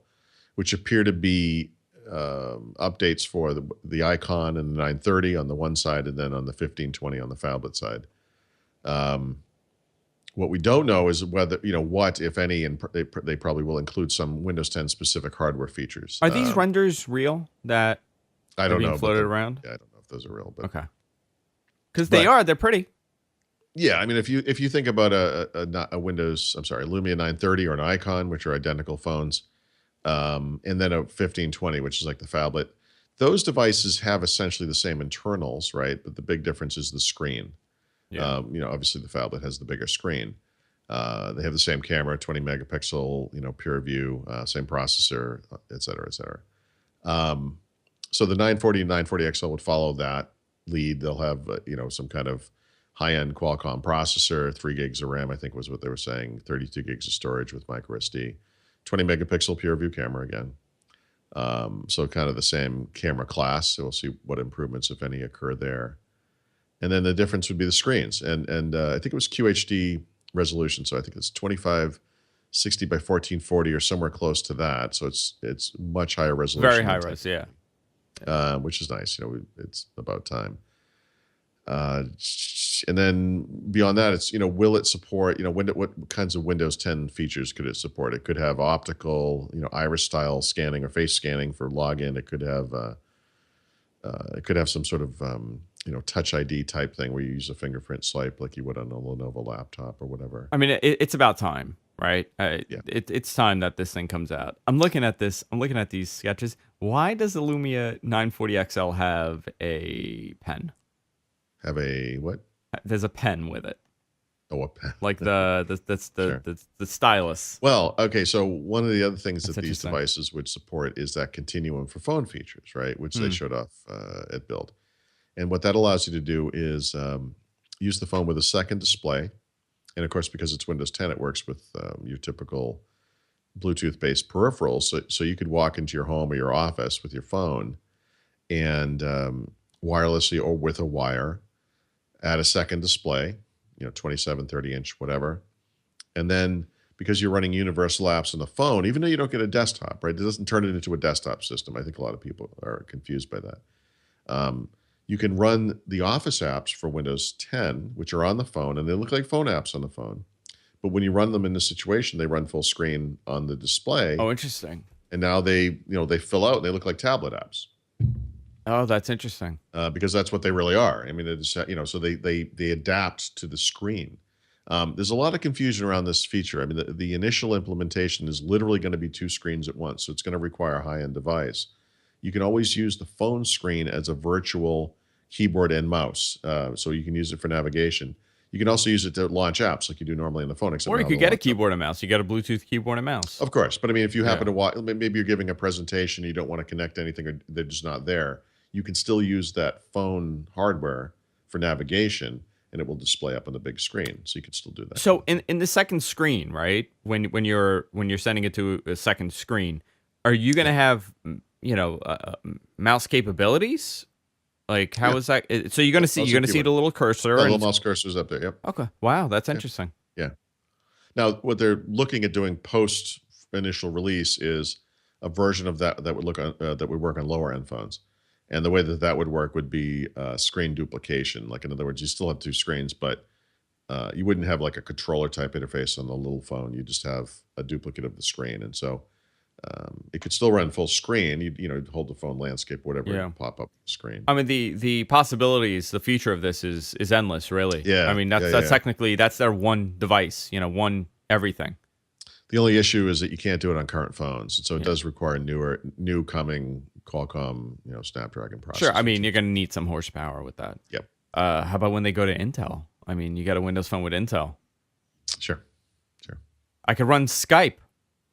which appear to be updates for the Icon and the 930 on the one side, and then on the 1520 on the phablet side. What we don't know is whether, what, if any, and they probably will include some Windows 10 specific hardware features. Are these renders real that I don't are being know, floated around? Yeah, I don't know if those are real, but okay, because they're pretty. Yeah, I mean, if you think about a Windows, I'm sorry, Lumia 930 or an Icon, which are identical phones, and then a 1520, which is like the phablet, those devices have essentially the same internals, right? But the big difference is the screen. Yeah. Obviously the phablet has the bigger screen. They have the same camera, 20 megapixel, pure view, same processor, et cetera, et cetera. So the 940 and 940 XL would follow that lead. They'll have, some kind of high-end Qualcomm processor, 3 gigs of RAM, I think was what they were saying, 32 gigs of storage with micro SD, 20 megapixel pure view camera again. So kind of the same camera class. So we'll see what improvements, if any, occur there. And then the difference would be the screens. And I think it was QHD resolution. So I think it's 2560 by 1440 or somewhere close to that. So it's much higher resolution. Very high res, yeah. Which is nice. It's about time. And then beyond that, it's, will it support, what kinds of Windows 10 features could it support? It could have optical, iris style scanning or face scanning for login. It could have some sort of, Touch ID type thing where you use a fingerprint swipe like you would on a Lenovo laptop or whatever. I mean, it's about time, right? Yeah. It's time that this thing comes out. I'm looking at this. I'm looking at these sketches. Why does the Lumia 940 XL have a pen? Have a what? There's a pen with it. Oh, a pen. Like that's the stylus. Well, okay. So one of the other things That's that these devices would support is that continuum for phone features, right? Which they showed off at Build. And what that allows you to do is use the phone with a second display. And of course, because it's Windows 10, it works with your typical Bluetooth-based peripherals. So you could walk into your home or your office with your phone and wirelessly or with a wire add a second display, 27, 30-inch, whatever. And then because you're running universal apps on the phone, even though you don't get a desktop, right? It doesn't turn it into a desktop system. I think a lot of people are confused by that. You can run the Office apps for Windows 10, which are on the phone, and they look like phone apps on the phone. But when you run them in this situation, they run full screen on the display, Oh, interesting. and now they fill out and they look like tablet apps. Oh, that's interesting. Because that's what they really are. I mean, it's so they adapt to the screen. There's a lot of confusion around this feature. I mean, the initial implementation is literally going to be two screens at once, so it's going to require a high-end device. You can always use the phone screen as a virtual keyboard and mouse, so you can use it for navigation. You can also use it to launch apps like you do normally on the phone. Or you could get a keyboard and mouse. You got a Bluetooth keyboard and mouse. Of course, but I mean, if you happen to watch, maybe you're giving a presentation, you don't want to connect anything, or they're just not there. You can still use that phone hardware for navigation, and it will display up on the big screen. So you can still do that. So in the second screen, right? When you're sending it to a second screen, are you going to have mouse capabilities? Like how is that? So you're going to see the little cursor. The little mouse cursor's up there. Yep. Okay. Wow, that's interesting. Yeah. Now what they're looking at doing post initial release is a version of that would look on that would work on lower end phones. And the way that would work would be screen duplication. Like, in other words, you still have two screens, but you wouldn't have like a controller type interface on the little phone. You just have a duplicate of the screen. And so it could still run full screen. You'd hold the phone landscape, whatever, and pop up the screen. I mean, the possibilities, the future of this is endless, really. Yeah. I mean, that's technically, that's their one device, one everything. The only issue is that you can't do it on current phones. So it does require new coming Qualcomm, Snapdragon processors. Sure. I mean, you're going to need some horsepower with that. Yep. How about when they go to Intel? I mean, you got a Windows Phone with Intel. Sure. I could run Skype.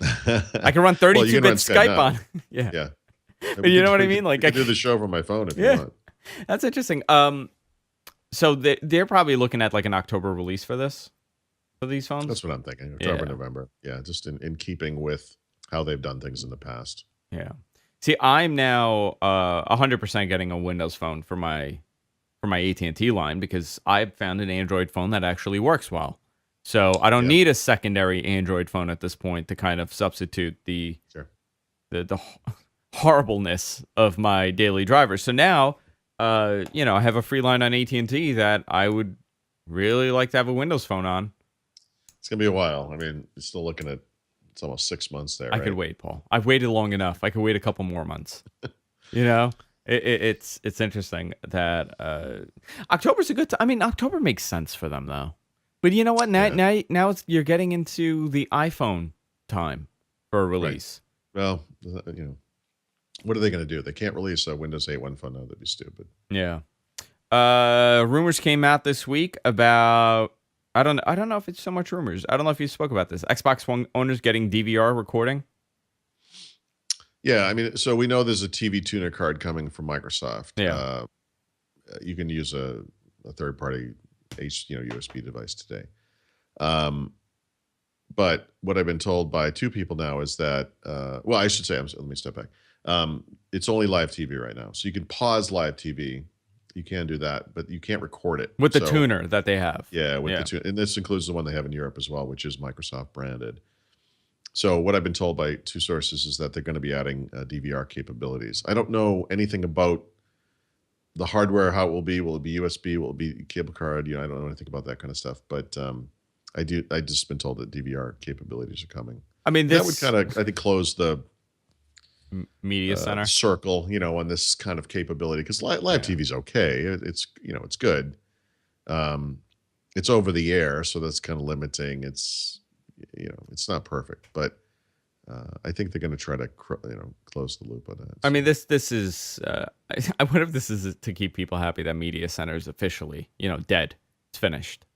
I can run 32-bit Skype on. Yeah. You know what I mean? Like, I can do the show from my phone if you want. That's interesting. So they're probably looking at like an October release for these phones. That's what I'm thinking. October, November. Yeah, just in keeping with how they've done things in the past. Yeah. See, I'm now 100% getting a Windows Phone for my AT&T line because I've found an Android phone that actually works well. So I don't need a secondary Android phone at this point to kind of substitute the horribleness of my daily drivers. So now, I have a free line on AT&T that I would really like to have a Windows Phone on. It's gonna be a while. I mean, you're still looking at it's almost 6 months there. I could wait, Paul. I've waited long enough. I could wait a couple more months. It's interesting that October's a good time. I mean, October makes sense for them though. But you know what? Now you're getting into the iPhone time for a release. Right. Well, what are they going to do? They can't release a Windows 8 one phone now. That'd be stupid. Yeah. Rumors came out this week about I don't know if it's so much rumors. I don't know if you spoke about this. Xbox One owners getting DVR recording. Yeah, I mean, so we know there's a TV tuner card coming from Microsoft. Yeah. You can use a third-party USB device today. But what I've been told by two people now is that, I should say, let me step back. It's only live TV right now. So you can pause live TV. You can do that, but you can't record it. With the tuner that they have. Yeah, the tuner. And this includes the one they have in Europe as well, which is Microsoft branded. So what I've been told by two sources is that they're going to be adding DVR capabilities. I don't know anything about the hardware, how it will be. Will it be USB? Will it be cable card? I don't know anything about that kind of stuff. But I just been told that DVR capabilities are coming. I mean, that would kind of, I think, close the media center circle, on this kind of capability, because live TV is okay. It's it's good. It's over the air, so that's kind of limiting. It's it's not perfect, but I think they're going to try to close the loop on that. I mean, this is I wonder if this is to keep people happy that media center is officially dead. It's finished.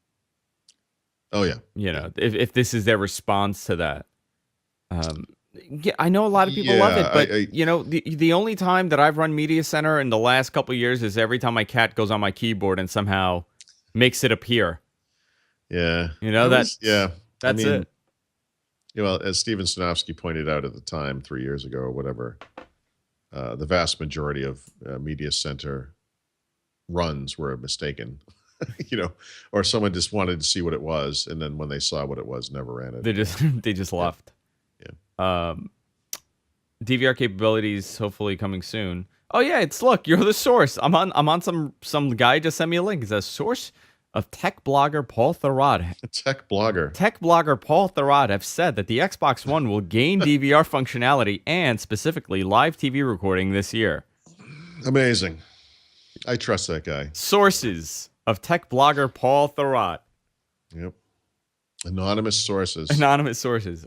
Oh yeah. If this is their response to that. Yeah, I know a lot of people love it, but the only time that I've run Media Center in the last couple of years is every time my cat goes on my keyboard and somehow makes it appear. Yeah. That's it. it. Well, as Steven Sinofsky pointed out at the time, 3 years ago or whatever, the vast majority of Media Center runs were mistaken. Or someone just wanted to see what it was, and then when they saw what it was, never ran it. They just left. DVR capabilities hopefully coming soon. Oh yeah, look, you're the source. I'm on some guy just sent me a link. It says source of tech blogger Paul Thurrott. A tech blogger. Tech blogger Paul Thurrott have said that the Xbox One will gain DVR functionality and specifically live TV recording this year. Amazing. I trust that guy. Sources of tech blogger Paul Thurrott. Yep. Anonymous sources. Anonymous sources.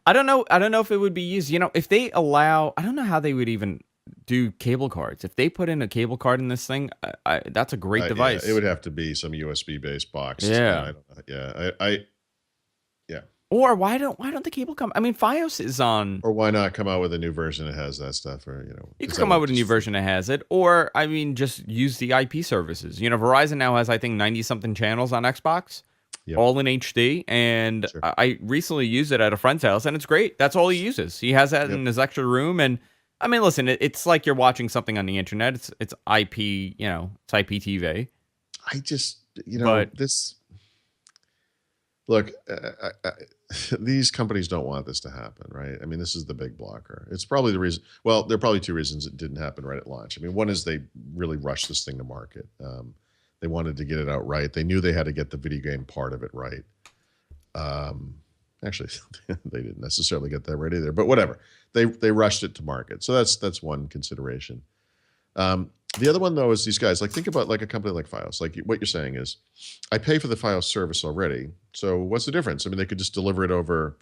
I don't know if it would be used. If they allow, I don't know how they would even do cable cards. If they put in a cable card in this thing, that's a great device. Yeah, it would have to be some USB based box. Yeah. Yeah. Or why don't the cable come? I mean, FiOS is on. Or why not come out with a new version that has that stuff? Or You could come out with a new version that has it, or I mean, just use the IP services. Verizon now has, I think, 90 something channels on Xbox. Yep. All in HD, and sure. I recently used it at a friend's house, and it's great. That's all he uses. He has that in his extra room, and I mean, listen, it's like you're watching something on the internet. It's IP, it's IPTV. I just, but, this. Look, these companies don't want this to happen, right? I mean, this is the big blocker. It's probably the reason. Well, there are probably two reasons it didn't happen right at launch. I mean, one is they really rushed this thing to market. They wanted to get it out right. They knew they had to get the video game part of it right. Actually, they didn't necessarily get that right either, but whatever. They rushed it to market. So that's one consideration. The other one, though, is these guys. Like, think about like a company like FiOS. Like what you're saying is, I pay for the FiOS service already. So what's the difference? I mean, they could just deliver it over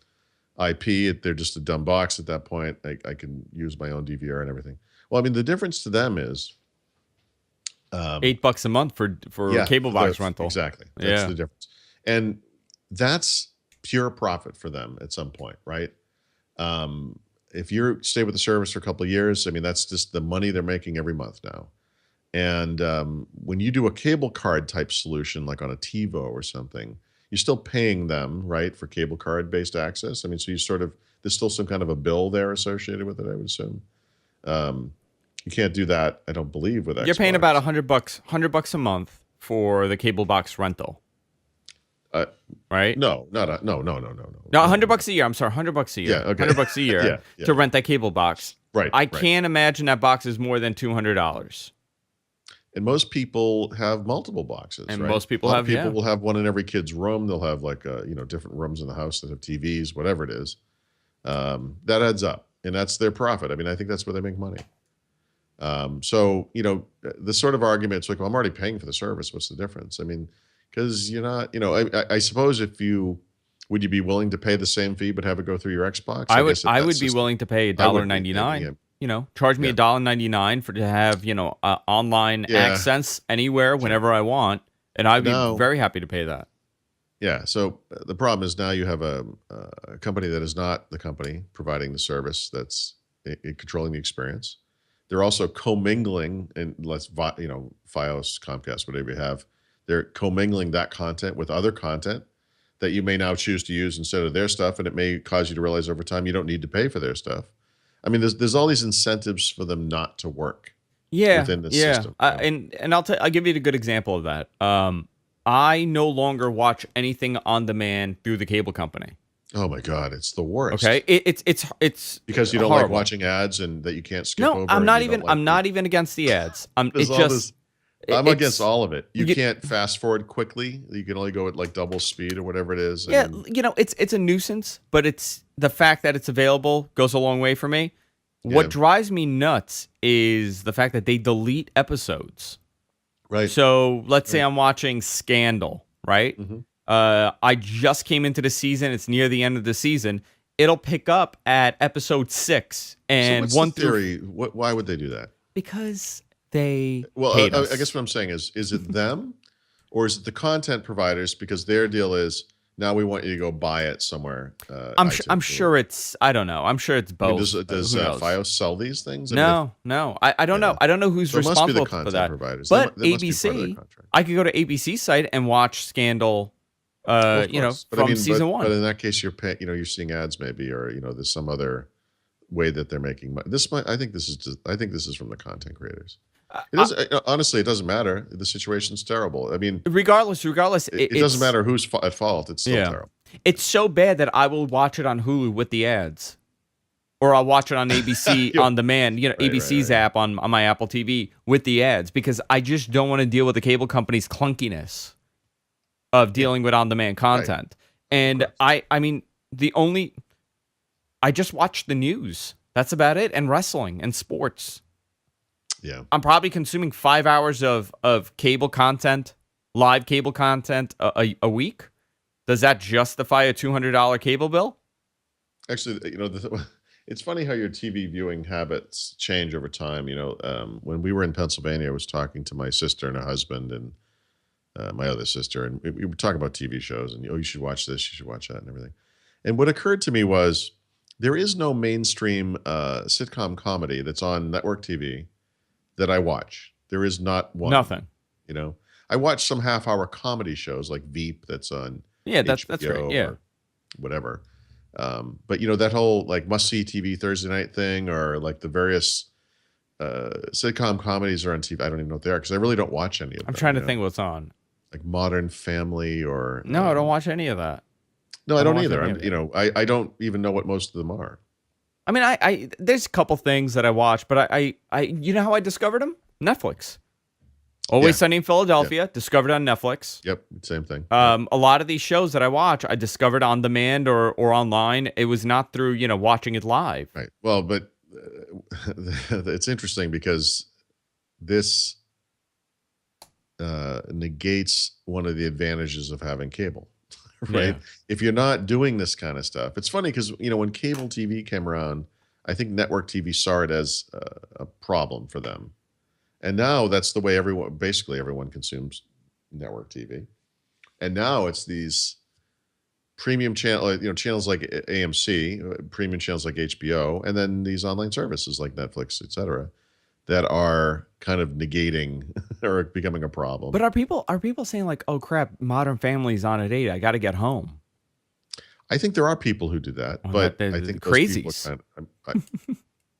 IP. They're just a dumb box at that point. I can use my own DVR and everything. Well, I mean, the difference to them is $8 a month for cable box rental. Exactly. That's the difference. And that's pure profit for them at some point, right? If you stay with the service for a couple of years, I mean, that's just the money they're making every month now. And when you do a cable card type solution, like on a TiVo or something, you're still paying them, right, for cable card based access. I mean, so there's still some kind of a bill there associated with it, I would assume. You can't do that, I don't believe, with Xbox. You're paying about $100 a month for the cable box rental. Right? No. No, $100 a year. I'm sorry, $100 a year. Yeah, okay. $100 a year to rent that cable box. Right. I can't imagine that box is more than $200. And most people have multiple boxes. And right? most people have. People will have one in every kid's room. They'll have like different rooms in the house that have TVs, whatever it is. That adds up, and that's their profit. I mean, I think that's where they make money. So the sort of argument, it's like, well, I'm already paying for the service. What's the difference? I mean, because you're not, I suppose would you be willing to pay the same fee but have it go through your Xbox? I would be willing to pay $1.99. Charge me $1.99 to have online access anywhere whenever I want, and I'd be very happy to pay that. Yeah. So the problem is now you have a company that is not the company providing the service that's controlling the experience. They're also commingling, and FiOS, Comcast, whatever you have, they're commingling that content with other content that you may now choose to use instead of their stuff, and it may cause you to realize over time you don't need to pay for their stuff. I mean, there's all these incentives for them not to work within the system. And I'll give you a good example of that. I no longer watch anything on demand through the cable company. Oh my God, it's the worst. Okay, it's because you don't horrible. like watching ads and that you can't skip over. No, I'm not even against the ads. I'm against all of it. You can't fast forward quickly. You can only go at like double speed or whatever it is. Yeah, it's a nuisance, but it's the fact that it's available goes a long way for me. Yeah. What drives me nuts is the fact that they delete episodes. Right. So let's say I'm watching Scandal, right? Mm-hmm. I just came into the season. It's near the end of the season. It'll pick up at episode 6 and so what's the theory? Why would they do that? Because they hate us. I guess what I'm saying is it them or is it the content providers? Because their deal is now we want you to go buy it somewhere. I'm sure it's, I don't know. I'm sure it's both. I mean, does FiOS sell these things? No. I don't know. I don't know who's responsible for that. Providers. But ABC, I could go to ABC site and watch Scandal. From season 1. But in that case, you're paying. You're seeing ads maybe, or there's some other way that they're making money. I think this is from the content creators. Honestly, it doesn't matter. The situation's terrible. I mean, regardless, it doesn't matter who's at fault. It's still terrible. It's so bad that I will watch it on Hulu with the ads, or I'll watch it on ABC on demand, ABC's right. app on my Apple TV with the ads, because I just don't want to deal with the cable company's clunkiness of dealing with on-demand content. And I mean, I just watch the news. That's about it. And wrestling and sports. Yeah. I'm probably consuming 5 hours of cable content, live cable content a week. Does that justify a $200 cable bill? Actually, it's funny how your TV viewing habits change over time. When we were in Pennsylvania, I was talking to my sister and her husband and my other sister, and we were talking about TV shows, and you should watch this, you should watch that, and everything. And what occurred to me was there is no mainstream sitcom comedy that's on network TV that I watch. There is not one. Nothing. I watch some half-hour comedy shows like Veep that's on that's HBO right. Yeah. or whatever. But that whole like must-see TV Thursday night thing, or like the various sitcom comedies are on TV. I don't even know what they are because I really don't watch any of them. I'm trying to think what's on. Like Modern Family or No, I don't watch any of that. No, I don't watch either. any of I don't even know what most of them are. I mean, I there's a couple things that I watch, but I you know how I discovered them? Netflix. Always Sunny in Philadelphia, discovered on Netflix. Yep, same thing. A lot of these shows that I watch, I discovered on demand or online. It was not through, watching it live. Right. Well, but it's interesting because this negates one of the advantages of having cable, right? Yeah. If you're not doing this kind of stuff, it's funny because, when cable TV came around, I think network TV saw it as a problem for them. And now that's the way basically everyone consumes network TV. And now it's these premium channels like AMC, premium channels like HBO, and then these online services like Netflix, et cetera, that are kind of negating or becoming a problem. But are people saying like, oh crap, Modern Family's on at 8, I got to get home? I think there are people who do that, but I think those people crazies.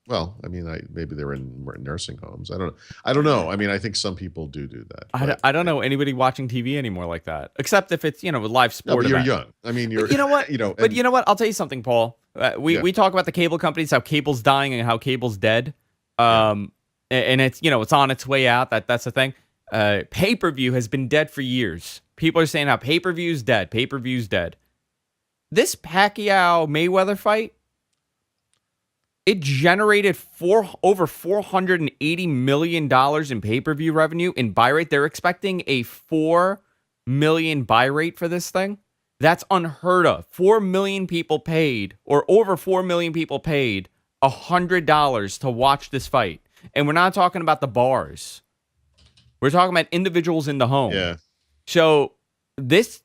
well, I mean, maybe they're in nursing homes. I don't know. I mean, I think some people do that. I don't know anybody watching TV anymore like that, except if it's with live sport. No, but you're event. young. I mean, you're. But you know what? But you know what? I'll tell you something, Paul. We talk about the cable companies, how cable's dying and how cable's dead. And it's it's on its way out. That's the thing. Pay-per-view has been dead for years. People are saying how pay-per-view's dead. Pay-per-view's dead. This Pacquiao Mayweather fight, it generated over $480 million in pay-per-view revenue in buy rate. They're expecting a 4 million buy rate for this thing. That's unheard of. 4 million people paid, or over 4 million people paid $100 to watch this fight. And we're not talking about the bars. We're talking about individuals in the home. Yeah. So that's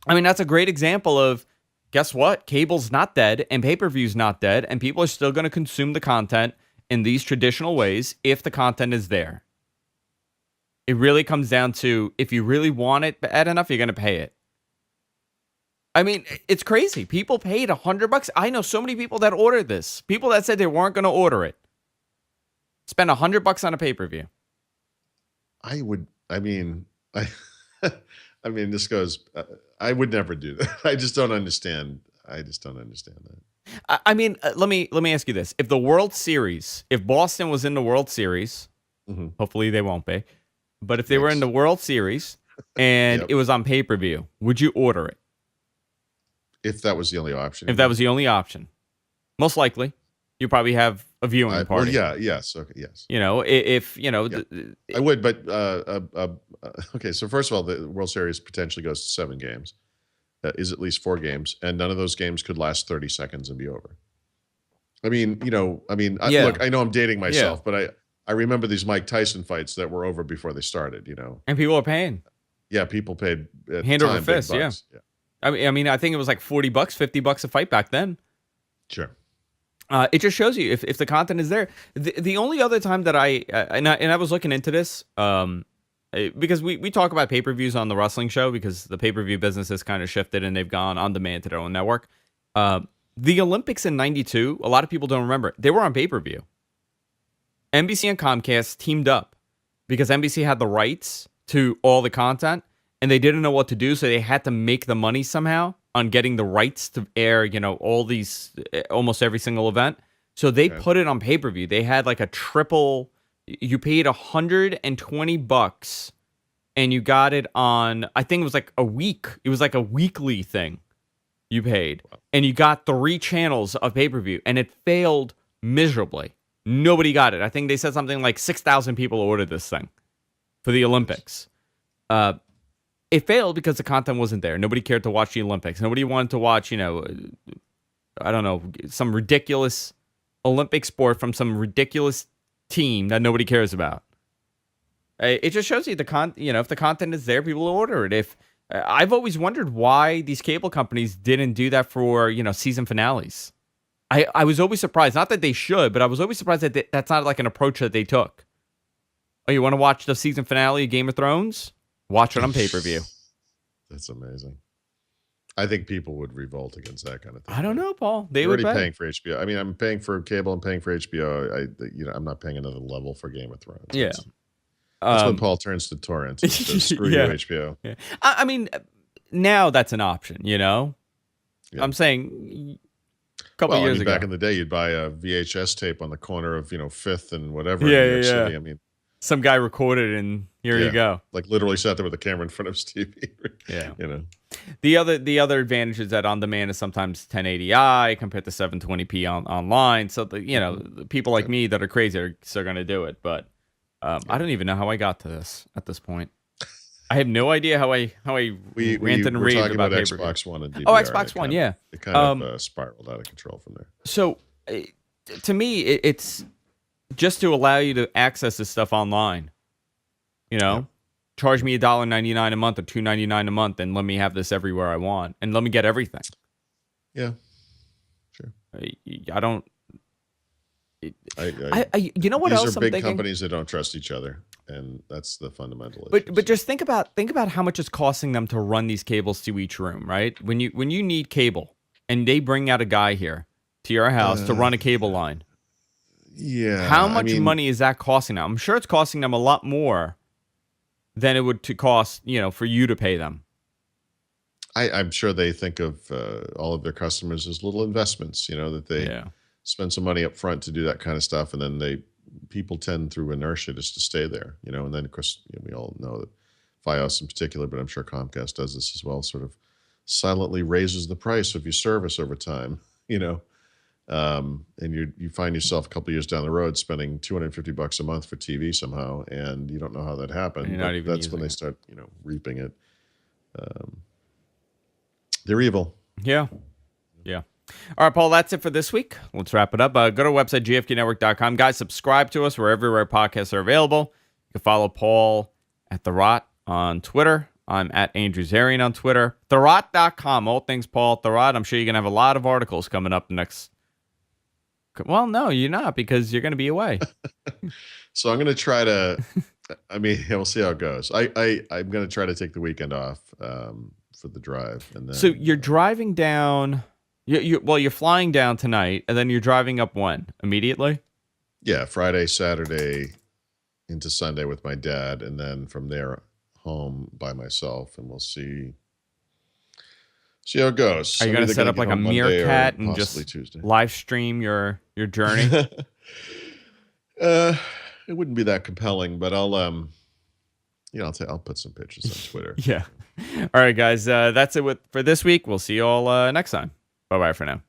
a great example of, guess what? Cable's not dead and pay-per-view's not dead, and people are still going to consume the content in these traditional ways if the content is there. It really comes down to, if you really want it bad enough, you're going to pay it. I mean, it's crazy. People paid $100. I know so many people that ordered this. People that said they weren't going to order it. Spend $100 on a pay-per-view. I mean, this goes. I would never do that. I just don't understand. that. I mean, let me ask you this: if if Boston was in the World Series, hopefully they won't be, but if they were in the World Series and it was on pay-per-view, would you order it? If that was the only option. If that was the only option, most likely, you probably have a viewing party. Well, yes, okay, yes. I would, but okay. So first of all, the World Series potentially goes to 7 games. Is at least 4 games, and none of those games could last 30 seconds and be over. I mean, look, I know I'm dating myself, but I remember these Mike Tyson fights that were over before they started. And people are paying. Yeah, people paid hand over fist. Yeah. I mean, I think it was like $40, $50 a fight back then. Sure. It just shows you if the content is there. The only other time that I was looking into this, because we talk about pay-per-views on the wrestling show because the pay-per-view business has kind of shifted and they've gone on demand to their own network. The Olympics in '92, a lot of people don't remember. They were on pay-per-view. NBC and Comcast teamed up because NBC had the rights to all the content and they didn't know what to do, so they had to make the money somehow on getting the rights to air, all these, almost every single event. So they Okay. put it on pay-per-view. They had like a triple. You paid $120 and you got it on, I think it was like a week. It was like a weekly thing you paid. And you got 3 channels of pay-per-view and it failed miserably. Nobody got it. I think they said something like 6,000 people ordered this thing for the Olympics. It failed because the content wasn't there. Nobody cared to watch the Olympics. Nobody wanted to watch, I don't know, some ridiculous Olympic sport from some ridiculous team that nobody cares about. It just shows you if the content is there, people will order it. If I've always wondered why these cable companies didn't do that for season finales. I was always surprised. Not that they should, but I was always surprised that that's not like an approach that they took. Oh, you want to watch the season finale of Game of Thrones? Watch it on pay-per-view. That's amazing. I think people would revolt against that kind of thing. I don't know, Paul. They You're would already pay. paying for HBO. I mean, I'm paying for cable. I'm paying for HBO. I'm not paying another level for Game of Thrones. Yeah. That's when Paul turns to torrent. Screw Yeah. you, HBO. Yeah. I mean, now that's an option, Yeah. I'm saying a couple Well, years ago. back in the day, you'd buy a VHS tape on the corner of 5th and whatever Yeah, in New York yeah. City. I mean, Some guy recorded and here you go. like literally sat there with a camera in front of his TV. Yeah. You know. The other advantage is that on demand is sometimes 1080i compared to 720p online. So the people like me that are crazy are still going to do it. But I don't even know how I got to this at this point. I have no idea how I ranted and we're raved talking about about pay-per-view. Xbox One and DVR. Oh, Xbox One, yeah. It kind of spiraled out of control from there. So to me, it's just to allow you to access this stuff online. Charge me $1.99 a month or $2.99 a month, and let me have this everywhere I want, and let me get everything. Yeah, sure. I don't. You know what these else are I'm big thinking? companies that don't trust each other, and that's the fundamental issue. But just think about how much it's costing them to run these cables to each room, right? When you need cable, and they bring out a guy here to your house to run a cable line. Yeah. How much money is that costing them? I'm sure it's costing them a lot more than it would to cost, for you to pay them. I'm sure they think of all of their customers as little investments, that they spend some money up front to do that kind of stuff. And then people tend through inertia just to stay there, and then of course we all know that Fios in particular, but I'm sure Comcast does this as well, sort of silently raises the price of your service over time, and you find yourself a couple of years down the road spending $250 a month for TV somehow, and you don't know how that happened. But that's when they start, reaping it. They're evil. Yeah. All right, Paul, that's it for this week. Let's wrap it up. Go to our website, gfknetwork.com. Guys, subscribe to us wherever our podcasts are available. You can follow Paul at The Rot on Twitter. I'm at Andrew Zarian on Twitter. TheRot.com. All things Paul at The Rot. I'm sure you're going to have a lot of articles coming up next. Well, no, you're not, because you're going to be away. So I'm going to try to, we'll see how it goes. I'm going to try to take the weekend off for the drive. And then, so you're driving down, you're flying down tonight, and then you're driving up when? Immediately? Yeah, Friday, Saturday into Sunday with my dad, and then from there home by myself, and we'll see how it goes. Are you going to set up like a meerkat and just Tuesday. live stream your journey? It wouldn't be that compelling, but I'll put some pictures on Twitter. Yeah. All right, guys. That's it for this week. We'll see you all next time. Bye-bye for now.